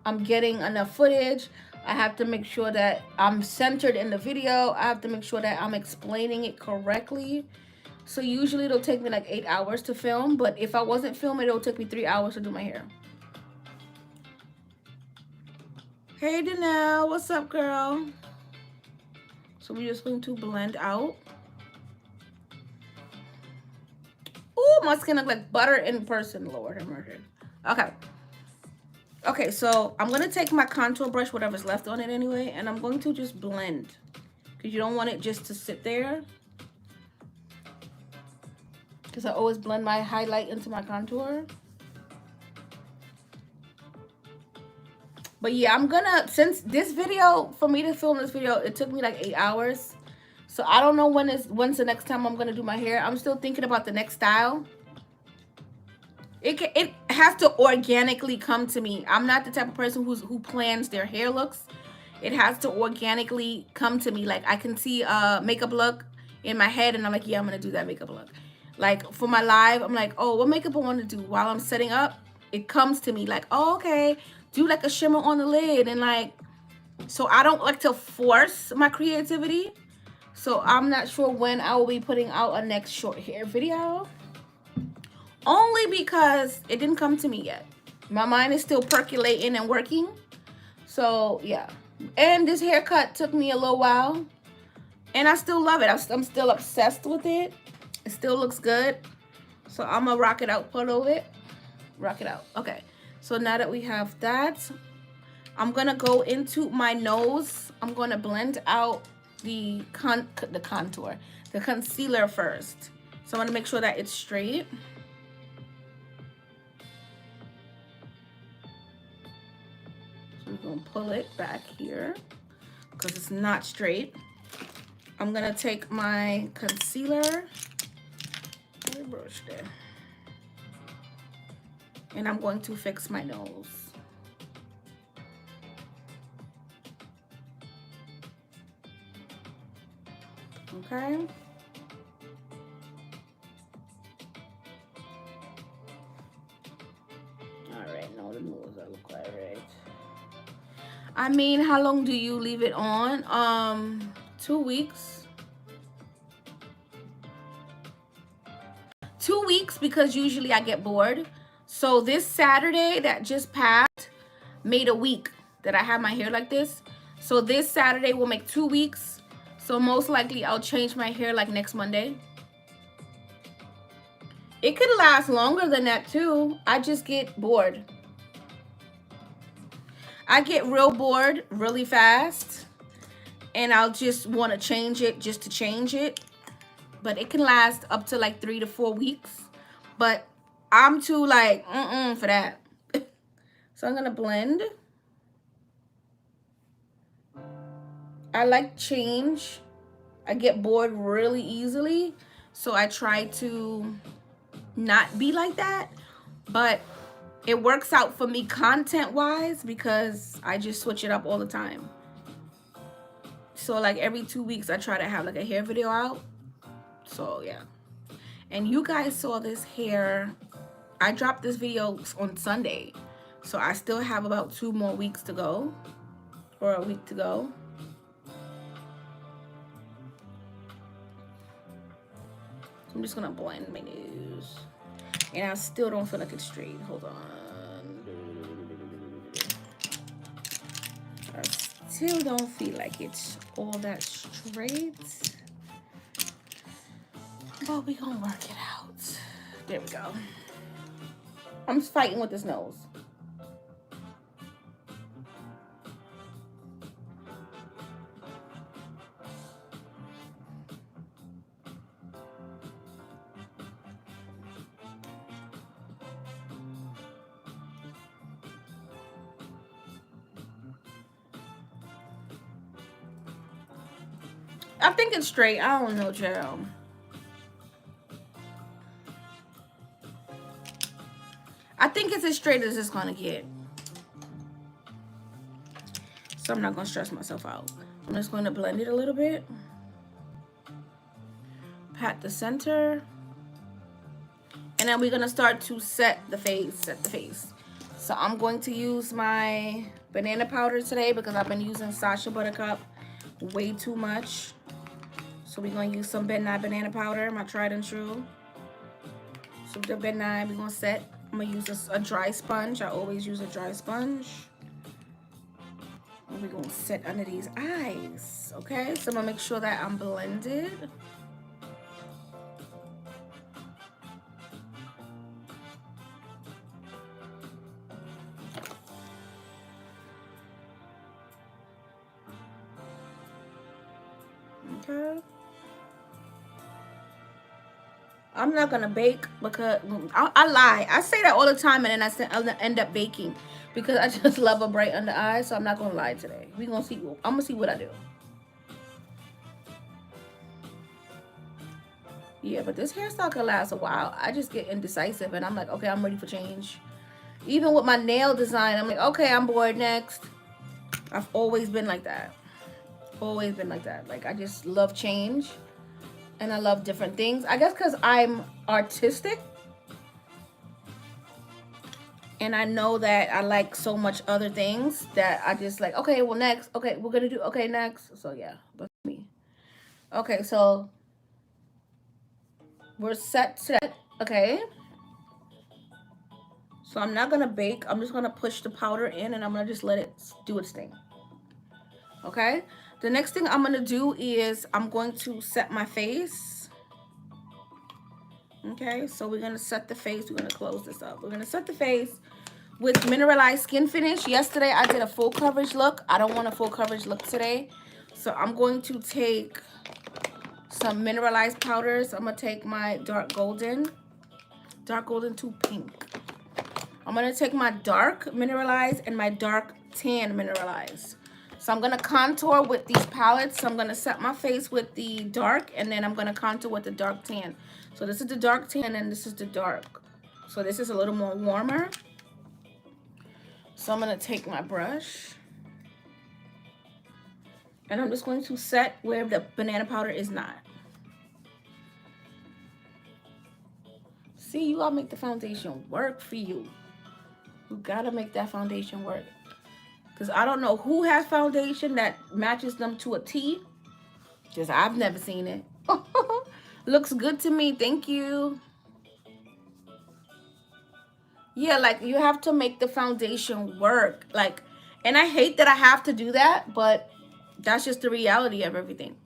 I'm getting enough footage. I have to make sure that I'm centered in the video. I have to make sure that I'm explaining it correctly. So usually it'll take me like 8 hours to film, but if I wasn't filming, it'll take me 3 hours to do my hair. Hey Danelle, what's up, girl? So we're just going to blend out. Ooh, my skin look like butter in person, Lord have mercy. Okay. Okay, so I'm gonna take my contour brush, whatever's left on it anyway, and I'm going to just blend, because you don't want it just to sit there. Because I always blend my highlight into my contour. But yeah, I'm gonna, since this video, for me to film this video, it took me like 8 hours. So I don't know when's the next time I'm gonna do my hair. I'm still thinking about the next style. It has to organically come to me. I'm not the type of person who plans their hair looks. It has to organically come to me. Like I can see a makeup look in my head and I'm like, yeah, I'm gonna do that makeup look. Like for my live, I'm like, oh, what makeup I want to do while I'm setting up? It comes to me like, oh, okay, do like a shimmer on the lid, and like, so I don't like to force my creativity. So I'm not sure when I will be putting out a next short hair video. Only because it didn't come to me yet. My mind is still percolating and working. So yeah. And this haircut took me a little while. And I still love it. I'm still obsessed with it. It still looks good. So I'm gonna rock it out, put over it. Rock it out. Okay. So now that we have that, I'm gonna go into my nose. I'm gonna blend out the contour, the concealer first. So I'm gonna make sure that it's straight. So we're gonna pull it back here because it's not straight. I'm gonna take my concealer, and I'm going to fix my nose. Okay. All right, now the nose I look like, right? I mean, how long do you leave it on? 2 weeks. 2 weeks, because usually I get bored. So this Saturday that just passed made a week that I have my hair like this. So this Saturday will make 2 weeks. So most likely I'll change my hair like next Monday. It could last longer than that too. I just get bored. I get real bored really fast, and I'll just want to change it just to change it. But it can last up to like 3 to 4 weeks. But I'm too like, for that. So I'm gonna blend. I like change. I get bored really easily. So I try to not be like that. But it works out for me content-wise because I just switch it up all the time. So like every 2 weeks I try to have like a hair video out. So yeah. And you guys saw this hair. I dropped this video on Sunday. So I still have about 2 more weeks to go. Or a week to go. So I'm just gonna blend my nose. And I still don't feel like it's straight. Hold on. I still don't feel like it's all that straight. But we gonna work it out. There we go. I'm fighting with this nose. I think it's straight. I don't know, child. I think it's as straight as it's gonna get. So I'm not gonna stress myself out. I'm just gonna blend it a little bit. Pat the center. And then we're gonna start to set the face. So I'm going to use my banana powder today because I've been using Sacha Buttercup way too much. So we're gonna use some Ben Nye banana powder, my tried and true. So the Ben Nye, we're gonna set. I'm gonna use a dry sponge. I always use a dry sponge. And we're gonna set under these eyes, okay? So I'm gonna make sure that I'm blended. Okay. I'm not gonna bake because I lie. I say that all the time, and then I end up baking because I just love a bright under eye. So I'm not gonna lie today. We gonna see. I'm gonna see what I do. Yeah, but this hairstyle could last a while. I just get indecisive, and I'm like, okay, I'm ready for change. Even with my nail design, I'm like, okay, I'm bored. Next. I've always been like that. Always been like that. Like I just love change. And I love different things. I guess because I'm artistic. And I know that I like so much other things that I just like, okay, well, next. Okay, we're going to do, okay, next. So, yeah, that's me. Okay, so we're set. Okay. So I'm not going to bake. I'm just going to push the powder in and I'm going to just let it do its thing. Okay. The next thing I'm going to do is I'm going to set my face. Okay, so we're going to set the face. We're going to close this up. We're going to set the face with Mineralized Skin Finish. Yesterday, I did a full coverage look. I don't want a full coverage look today. So I'm going to take some mineralized powders. I'm going to take my dark golden to pink. I'm going to take my dark mineralized and my dark tan mineralized. So I'm going to contour with these palettes. So I'm going to set my face with the dark and then I'm going to contour with the dark tan. So this is the dark tan and this is the dark. So this is a little more warmer. So I'm going to take my brush. And I'm just going to set where the banana powder is not. See, you gotta make the foundation work for you. You gotta make that foundation work. Because I don't know who has foundation that matches them to a T. Just I've never seen it. Looks good to me. Thank you. Yeah, like you have to make the foundation work. Like, and I hate that I have to do that, but that's just the reality of everything.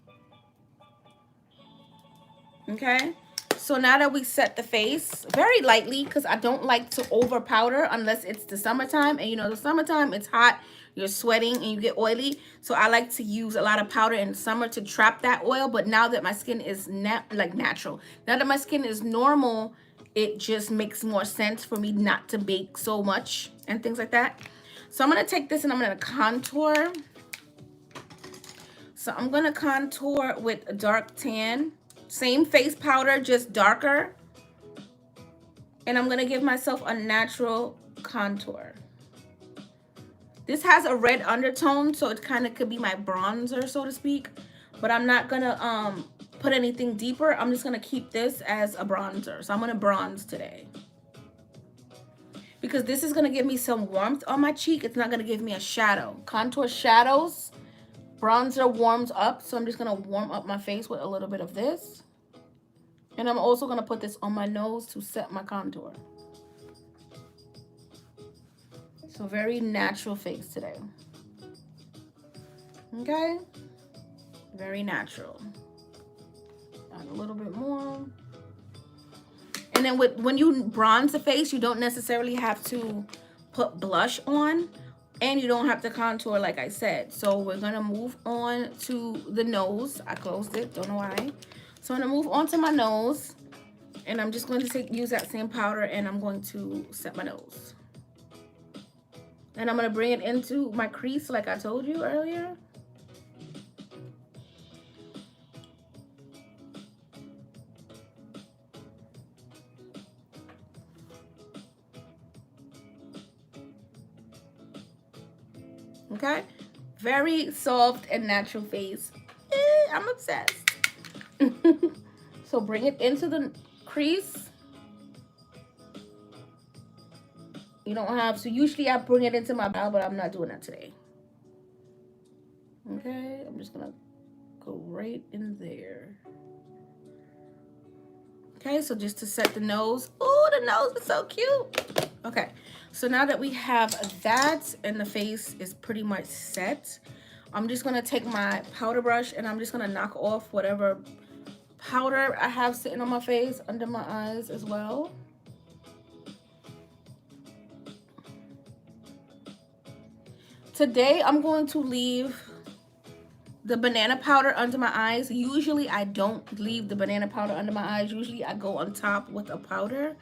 Okay. So now that we set the face very lightly, because I don't like to over powder unless it's the summertime. And you know, the summertime, it's hot. You're sweating and you get oily. So I like to use a lot of powder in the summer to trap that oil. But now that my skin is natural, now that my skin is normal, it just makes more sense for me not to bake so much and things like that. So I'm going to take this and I'm going to contour. So I'm going to contour with a dark tan. Same face powder, just darker. And I'm going to give myself a natural contour. This has a red undertone, so it kind of could be my bronzer, so to speak. But I'm not going to put anything deeper. I'm just going to keep this as a bronzer. So I'm going to bronze today. Because this is going to give me some warmth on my cheek. It's not going to give me a shadow. Contour shadows. Bronzer warms up. So I'm just going to warm up my face with a little bit of this. And I'm also going to put this on my nose to set my contour. So very natural face today. Okay? Very natural. Add a little bit more. And then when you bronze the face, you don't necessarily have to put blush on. And you don't have to contour like I said. So we're going to move on to the nose. I closed it. Don't know why. So I'm going to move on to my nose. And I'm just going to use that same powder and I'm going to set my nose. And I'm going to bring it into my crease like I told you earlier. Okay? Very soft and natural face. I'm obsessed. So bring it into the crease. You don't have to. Usually I bring it into my brow, but I'm not doing that today. Okay, I'm just gonna go right in there. Okay, so just to set the nose. Oh, the nose is so cute. Okay, so now that we have that and the face is pretty much set, I'm just gonna take my powder brush and I'm just gonna knock off whatever powder I have sitting on my face under my eyes as well. Today I'm going to leave the banana powder under my eyes. Usually I don't leave the banana powder under my eyes. Usually I go on top with a powder.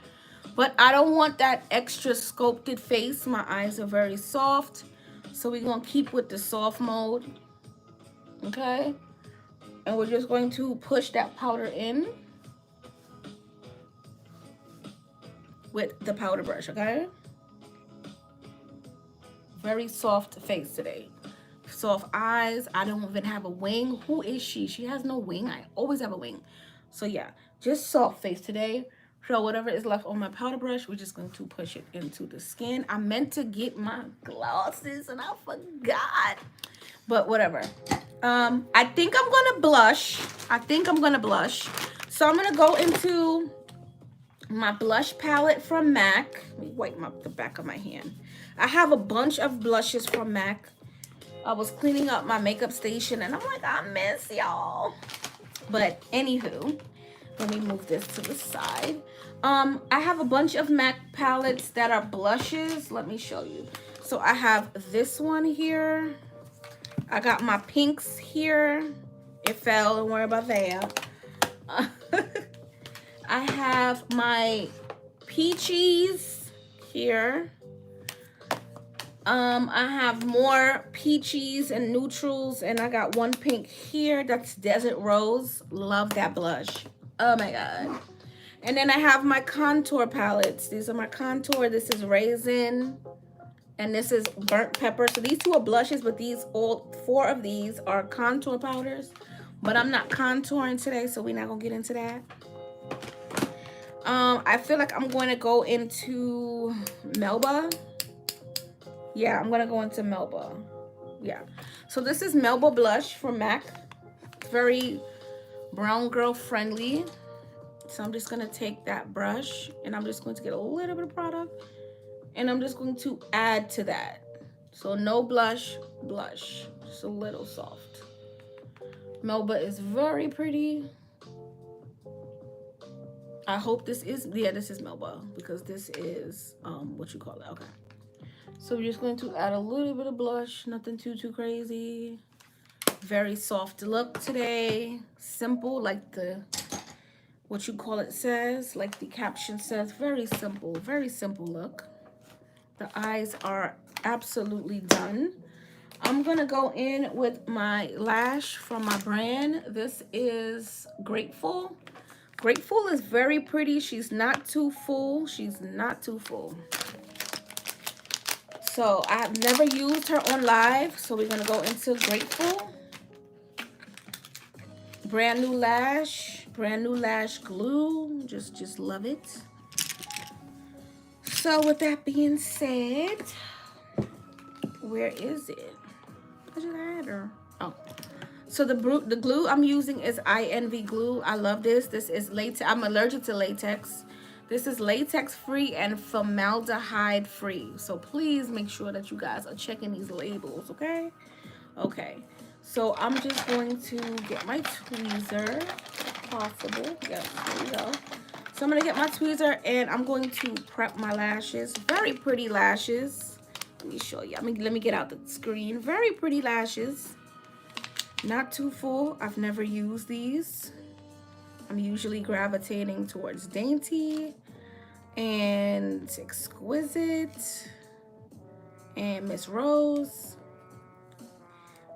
But I don't want that extra sculpted face. My eyes are very soft. So we're going to keep with the soft mode. Okay? And we're just going to push that powder in with the powder brush, okay? Very soft face today. Soft eyes. I don't even have a wing. Who is she? She has no wing. I always have a wing. So yeah, just soft face today. So whatever is left on my powder brush, we're just going to push it into the skin. I meant to get my glosses and I forgot. But whatever. I think I'm going to blush. So I'm going to go into my blush palette from MAC. Let me wipe the back of my hand. I have a bunch of blushes from MAC. I was cleaning up my makeup station and I'm like, I miss y'all. But anywho, let me move this to the side. I have a bunch of MAC palettes that are blushes. Let me show you. So I have this one here. I got my pinks here. It fell, don't worry about that. I have my peaches here. I have more peaches and neutrals, and I got one pink here. That's Desert Rose. Love that blush. Oh my god. And then I have my contour palettes. These are my contour. This is Raisin, and this is Burnt Pepper. So these two are blushes, but all 4 of these are contour powders. But I'm not contouring today, so we're not gonna get into that. I feel like I'm going to go into Melba. Yeah, I'm gonna go into Melba. Yeah. So this is Melba blush from MAC. Very brown girl friendly. So I'm just gonna take that brush and I'm just going to get a little bit of product and I'm just going to add to that. So no blush, just a little soft. Melba is very pretty. I hope this is, yeah, this is Melba because this is, what you call it, okay. So we're just going to add a little bit of blush, nothing too crazy. Very soft look today. Simple, like what you call it says, like the caption says. Very simple look. The eyes are absolutely done. I'm gonna go in with my lash from my brand. This is Grateful. Grateful is very pretty. She's not too full. So I've never used her on live, so we're gonna go into Grateful. Brand new lash glue. Just love it. So with that being said, where is it? I just had her. Oh, so the glue I'm using is INV glue. I love this. This is latex. I'm allergic to latex. This is latex free and formaldehyde free. So please make sure that you guys are checking these labels, okay? Okay. So I'm just going to get my tweezer, if possible. Yes, there we go. So I'm going to get my tweezer and I'm going to prep my lashes. Very pretty lashes. Let me show you. Let me get out the screen. Very pretty lashes. Not too full. I've never used these. I'm usually gravitating towards Dainty and Exquisite and Miss Rose.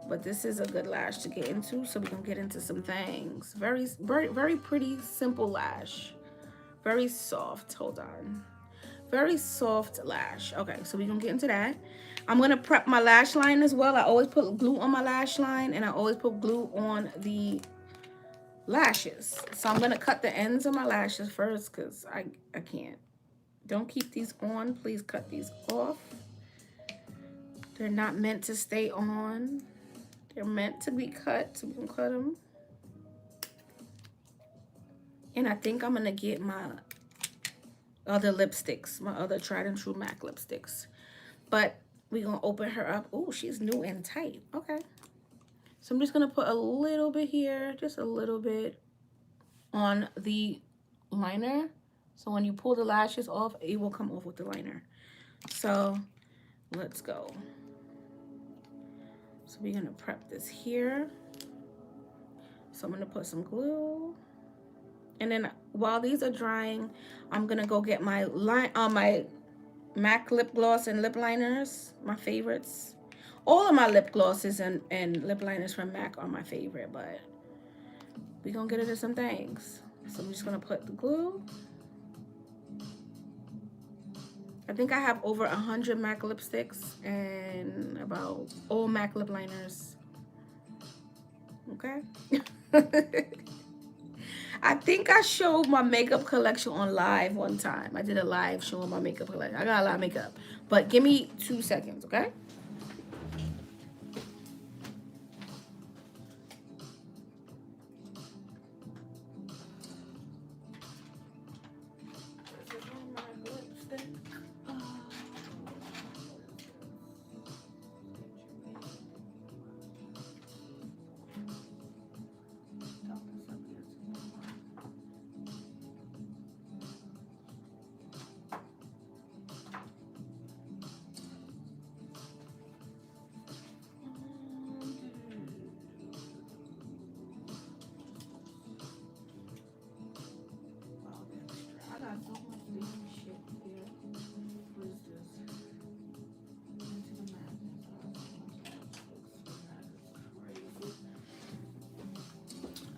But this is a good lash to get into, so we're gonna get into some things. Very pretty, simple lash. Very soft, hold on. Very soft lash. Okay, so we're gonna get into that. I'm gonna prep my lash line as well. I always put glue on my lash line and I always put glue on the lashes. So I'm gonna cut the ends of my lashes first because I can't. Don't keep these on. Please cut these off. They're not meant to stay on. They're meant to be cut, so we can cut them. And I think I'm gonna get my other lipsticks, my other tried and true MAC lipsticks. But we're gonna open her up. Oh, she's new and tight. Okay. So I'm just gonna put a little bit here, just a little bit on the liner. So when you pull the lashes off, it will come off with the liner. So let's go. So we're gonna prep this here. So I'm gonna put some glue. And then while these are drying, I'm gonna go get my my MAC lip gloss and lip liners, my favorites. All of my lip glosses and lip liners from MAC are my favorite, but we're gonna get into some things. So I'm just gonna put the glue. I think I have over 100 MAC lipsticks and about all MAC lip liners. Okay. I think I showed my makeup collection on live one time. I did a live showing my makeup collection. I got a lot of makeup. But give me 2 seconds, okay?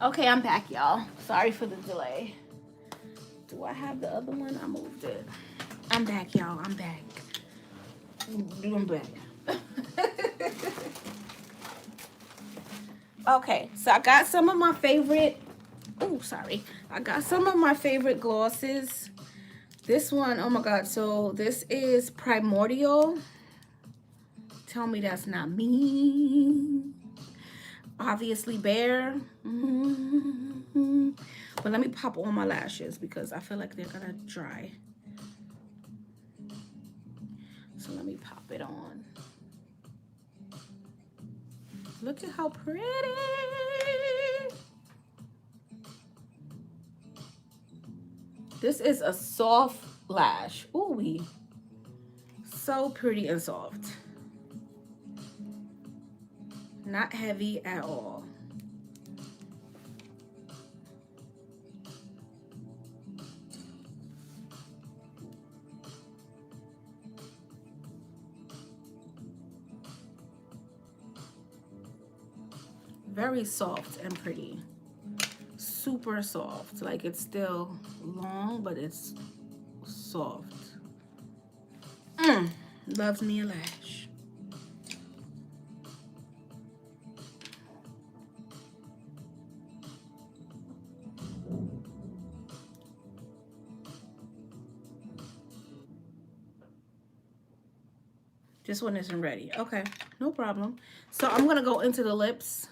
Okay, I'm back, y'all. Sorry for the delay. Do I have the other one? I moved it. I'm back, y'all. I'm back. I'm back. Okay, so I got some of my favorite. Oh, sorry. I got some of my favorite glosses. This one, oh my God. So this is Primordial. Tell me that's not me. Obviously Bare. But let me pop on my lashes because I feel like they're gonna dry. So let me pop it on. Look at how pretty. This is a soft lash. Ooh, so pretty and soft. Not heavy at all. Very soft and pretty. Super soft. Like it's still long, but it's soft. Loves me a lash. This one isn't ready. Okay, no problem. So I'm gonna go into the lips.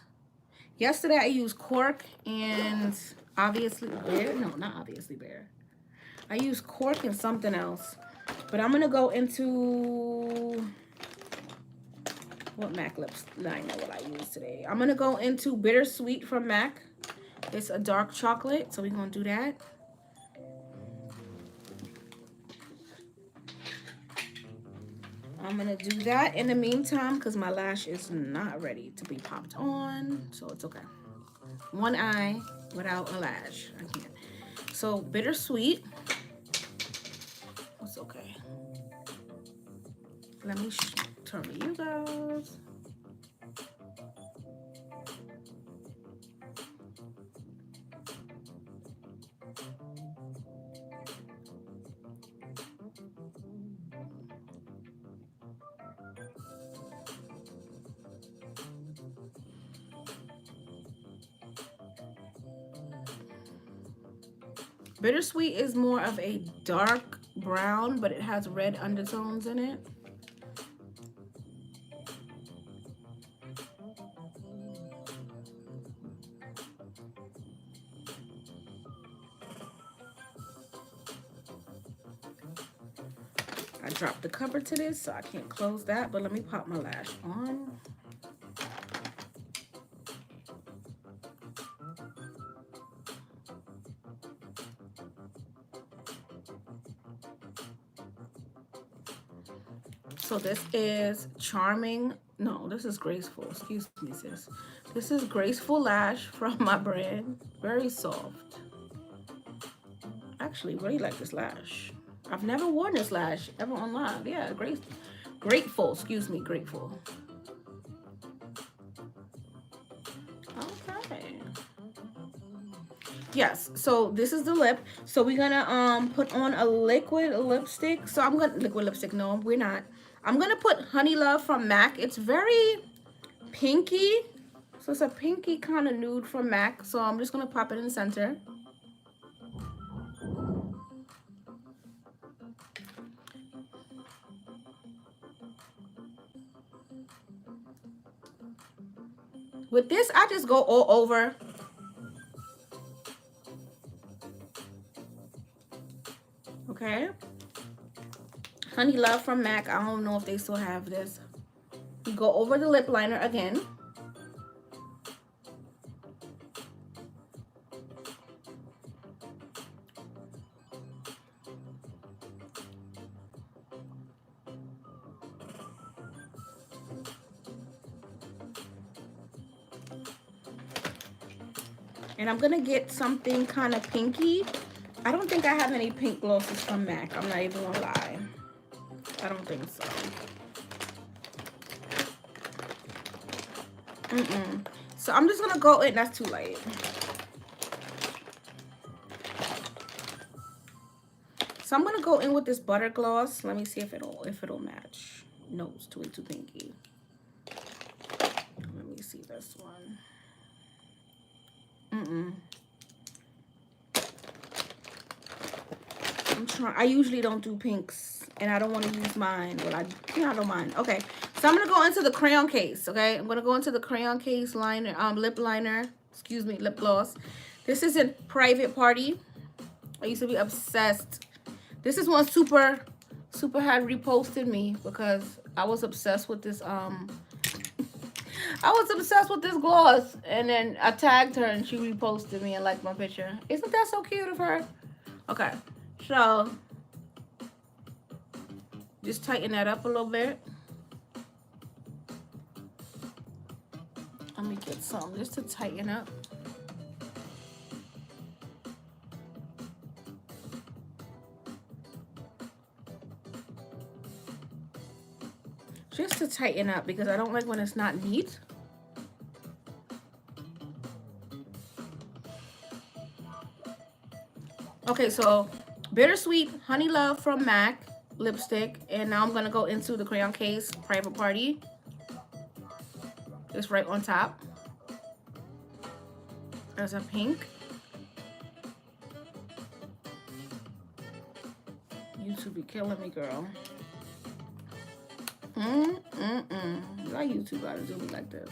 Yesterday I used Cork and Obviously Bare. No, not Obviously Bare. I used Cork and something else. But I'm gonna go into what MAC lips liner will I use today? I'm gonna go into Bittersweet from MAC. It's a dark chocolate, so we're gonna do that. I'm gonna do that in the meantime because my lash is not ready to be popped on, so it's okay. One eye without a lash, I can't. So Bittersweet, it's okay. Let me turn to you guys. Bittersweet is more of a dark brown, but it has red undertones in it. I dropped the cover to this, so I can't close that, but let me pop my lash on. So this is Charming. No, this is Graceful. Excuse me, sis. This is Graceful Lash from my brand. Very soft. Actually, really like this lash. I've never worn this lash ever online. Yeah, Grateful. Excuse me, Grateful. Okay. Yes, so this is the lip. So we're gonna put on a liquid lipstick. So I'm gonna liquid lipstick. No, we're not. I'm gonna put Honey Love from MAC. It's very pinky. So it's a pinky kind of nude from MAC. So I'm just gonna pop it in the center. With this, I just go all over. Okay. Honey Love from MAC. I don't know if they still have this. You go over the lip liner again. And I'm gonna get something kind of pinky. I don't think I have any pink glosses from MAC. I'm not even gonna lie. I don't think so. So I'm just gonna go in. That's too light. So I'm gonna go in with this butter gloss. Let me see if it'll match. No, it's way too pinky. Let me see this one. I usually don't do pinks, and I don't want to use mine. Well, I don't mind. Okay, so I'm gonna go into the crayon case. Okay, I'm gonna go into the crayon case liner, lip liner. Excuse me, lip gloss. This is in Private Party. I used to be obsessed. This is one Super had reposted me because I was obsessed with this. I was obsessed with this gloss, and then I tagged her, and she reposted me and liked my picture. Isn't that so cute of her? Okay. So, just tighten that up a little bit. Let me get some just to tighten up. Just to tighten up because I don't like when it's not neat. Okay, so Bittersweet Honey Love from MAC lipstick, and now I'm gonna go into the crayon case Private Party. It's right on top. There's a pink. YouTube be killing me, girl. Why YouTube gotta do me like this?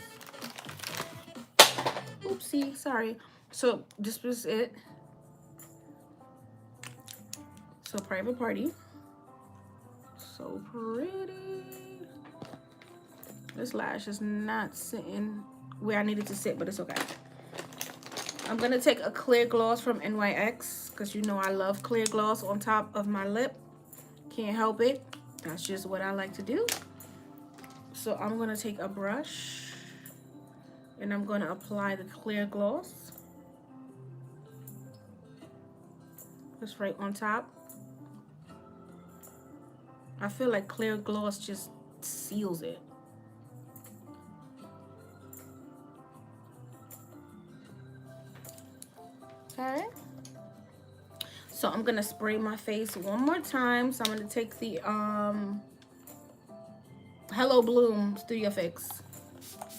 Oopsie, sorry. So this was it. So Private Party. So pretty. This lash is not sitting where I needed to sit, but it's okay. I'm gonna take a clear gloss from NYX because you know I love clear gloss on top of my lip. Can't help it. That's just what I like to do. So I'm gonna take a brush and I'm gonna apply the clear gloss. Just right on top. I feel like clear gloss just seals it. Okay. So I'm gonna spray my face one more time. So I'm gonna take the Hello Bloom Studio Fix.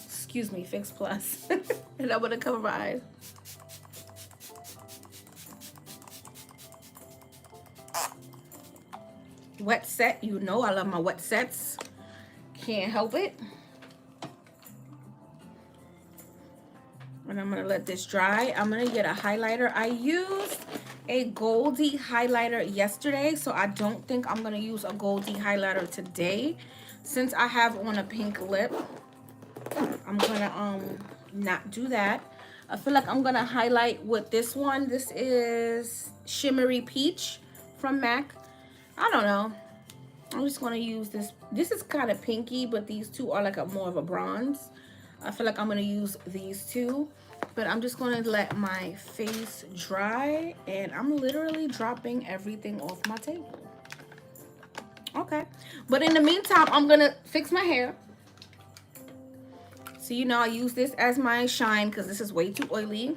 Excuse me, Fix Plus. And I'm gonna cover my eyes. wet set. You know I love my wet sets. Can't help it. And I'm going to let this dry. I'm going to get a highlighter. I used a Goldie highlighter yesterday, so I don't think I'm going to use a Goldie highlighter today. Since I have on a pink lip, I'm going to not do that. I feel like I'm going to highlight with this one. This is Shimmery Peach from MAC. I don't know. I'm just going to use this. This is kind of pinky, but these two are like more of a bronze. I feel like I'm going to use these two, but I'm just going to let my face dry, and I'm literally dropping everything off my table. Okay. But in the meantime, I'm going to fix my hair. So, you know, I use this as my shine because this is way too oily.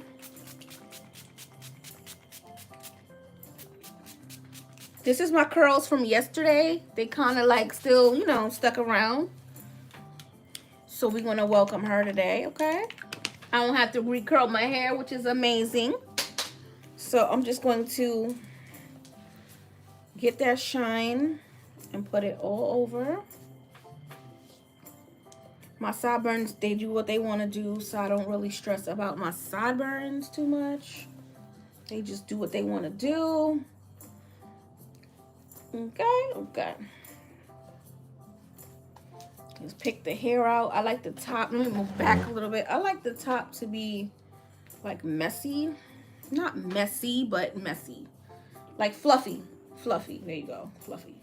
This is my curls from yesterday. They kind of like still, you know, stuck around. So we're going to welcome her today, okay? I don't have to recurl my hair, which is amazing. So I'm just going to get that shine and put it all over. My sideburns, they do what they want to do, so I don't really stress about my sideburns too much. They just do what they want to do. Okay. Just pick the hair out. I like the top. Let me move back a little bit. I like the top to be like messy. Not messy, but messy. Like fluffy. Fluffy. There you go. Fluffy.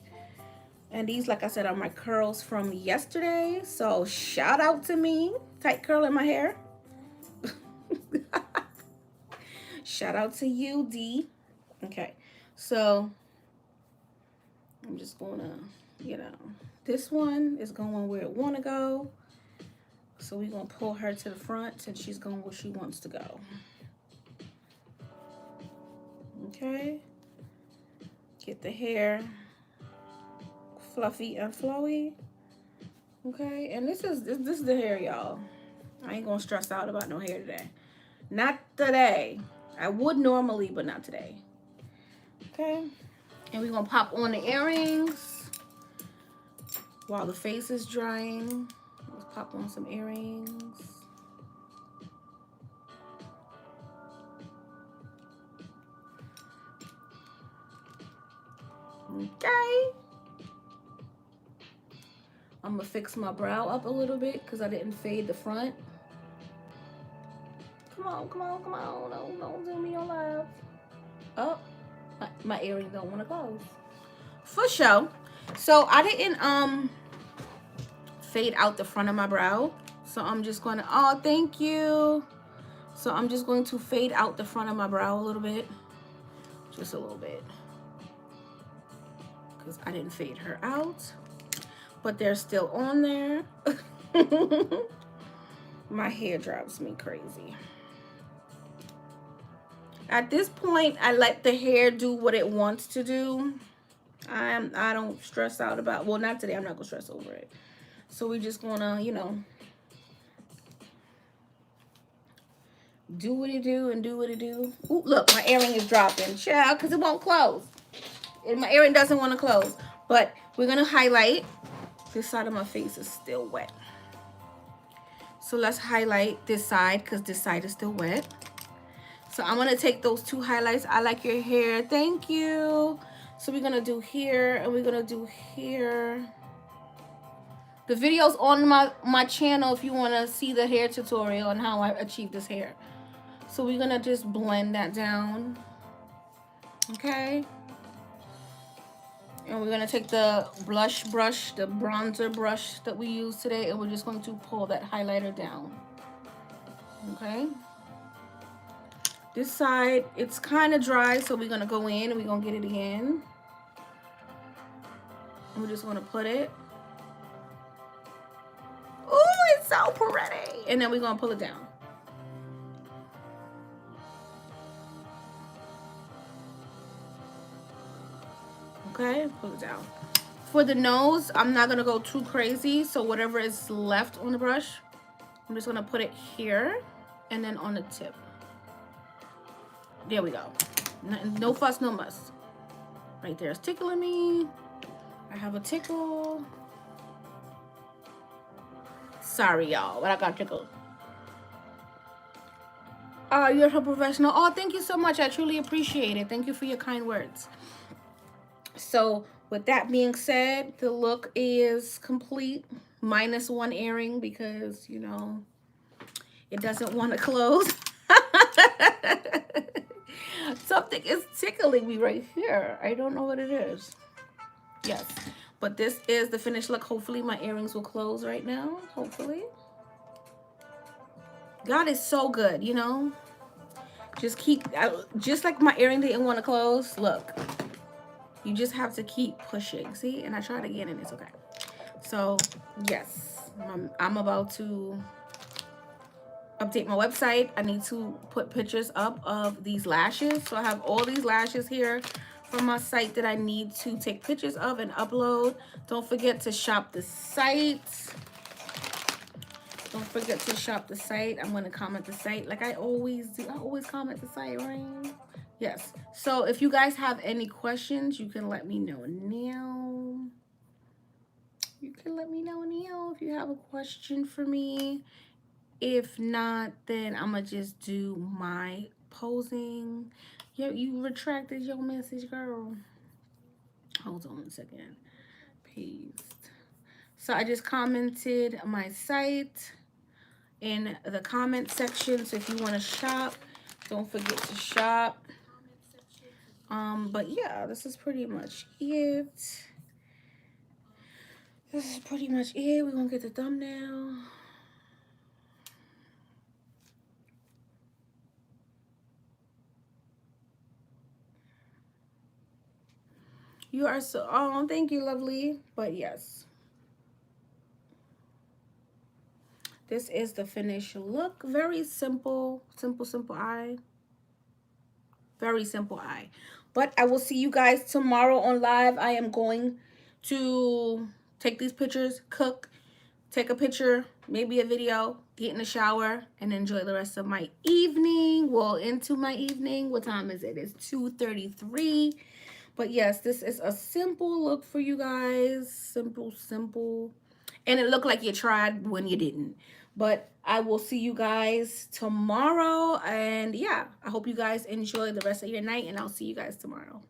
And these, like I said, are my curls from yesterday. So shout out to me. Tight curl in my hair. Shout out to you, D. Okay. So I'm just going to, you know, this one is going where it want to go. So we're going to pull her to the front and she's going where she wants to go. Okay. Get the hair fluffy and flowy. Okay. And this is the hair, y'all. I ain't going to stress out about no hair today. Not today. I would normally, but not today. Okay. And we're going to pop on the earrings while the face is drying. Let's pop on some earrings. Okay. I'm going to fix my brow up a little bit because I didn't fade the front. Come on. Don't do me on live. Oh. My earrings don't want to close. For sure. So I didn't fade out the front of my brow. So I'm just going to, oh, thank you. So I'm just going to fade out the front of my brow a little bit. Just a little bit. Because I didn't fade her out. But they're still on there. My hair drives me crazy. At this point, I let the hair do what it wants to do. I don't stress out about, well, not today. I'm not going to stress over it. So we're just going to, you know, do what it do and do what it do. Ooh, look, my earring is dropping. Child, because it won't close. And my earring doesn't want to close. But we're going to highlight. This side of my face is still wet. So let's highlight this side because this side is still wet. So I'm going to take those two highlights. I like your hair. Thank you. So we're going to do here and we're going to do here. The video's on my channel if you want to see the hair tutorial and how I achieve this hair. So we're going to just blend that down. Okay. And we're going to take the blush brush, the bronzer brush that we used today, and we're just going to pull that highlighter down. Okay. This side, it's kind of dry, so we're going to go in and we're going to get it again. And we're just going to put it. Oh, it's so pretty. And then we're going to pull it down. Okay, pull it down. For the nose, I'm not going to go too crazy. So whatever is left on the brush, I'm just going to put it here and then on the tip. There we go. No fuss, no muss. Right there is tickling me. I have a tickle. Sorry, y'all, but I got tickled. You're so professional. Oh, thank you so much. I truly appreciate it. Thank you for your kind words. So with that being said, the look is complete, minus one earring because, you know, it doesn't want to close. Something is tickling me right here. I don't know what it is. Yes, but this is the finished look. Hopefully my earrings will close right now. Hopefully. God is so good, you know. Just keep, just like my earring didn't want to close. Look, you just have to keep pushing. See, and I tried again and it's okay. So yes, I'm about to update my website. I need to put pictures up of these lashes. So I have all these lashes here from my site that I need to take pictures of and upload. Don't forget to shop the site. Don't forget to shop the site. I'm going to comment the site like I always do. I always comment the site, right? Yes. So if you guys have any questions, you can let me know now. You can let me know now if you have a question for me. If not, then I'm going to just do my posing. Yo, you retracted your message, girl. Hold on a second. Paste. So I just commented my site in the comment section. So if you want to shop, don't forget to shop. But yeah, this is pretty much it. This is pretty much it. We're gonna get the thumbnail. You are so, oh, thank you, lovely. But yes, this is the finished look. Very simple, simple eye. Very simple eye. But I will see you guys tomorrow on live. I am going to take these pictures, cook, take a picture, maybe a video, get in the shower, and enjoy the rest of my evening. Well, into my evening. What time is it? It's 2:33. But yes, this is a simple look for you guys. Simple. And it looked like you tried when you didn't. But I will see you guys tomorrow. And yeah, I hope you guys enjoy the rest of your night. And I'll see you guys tomorrow.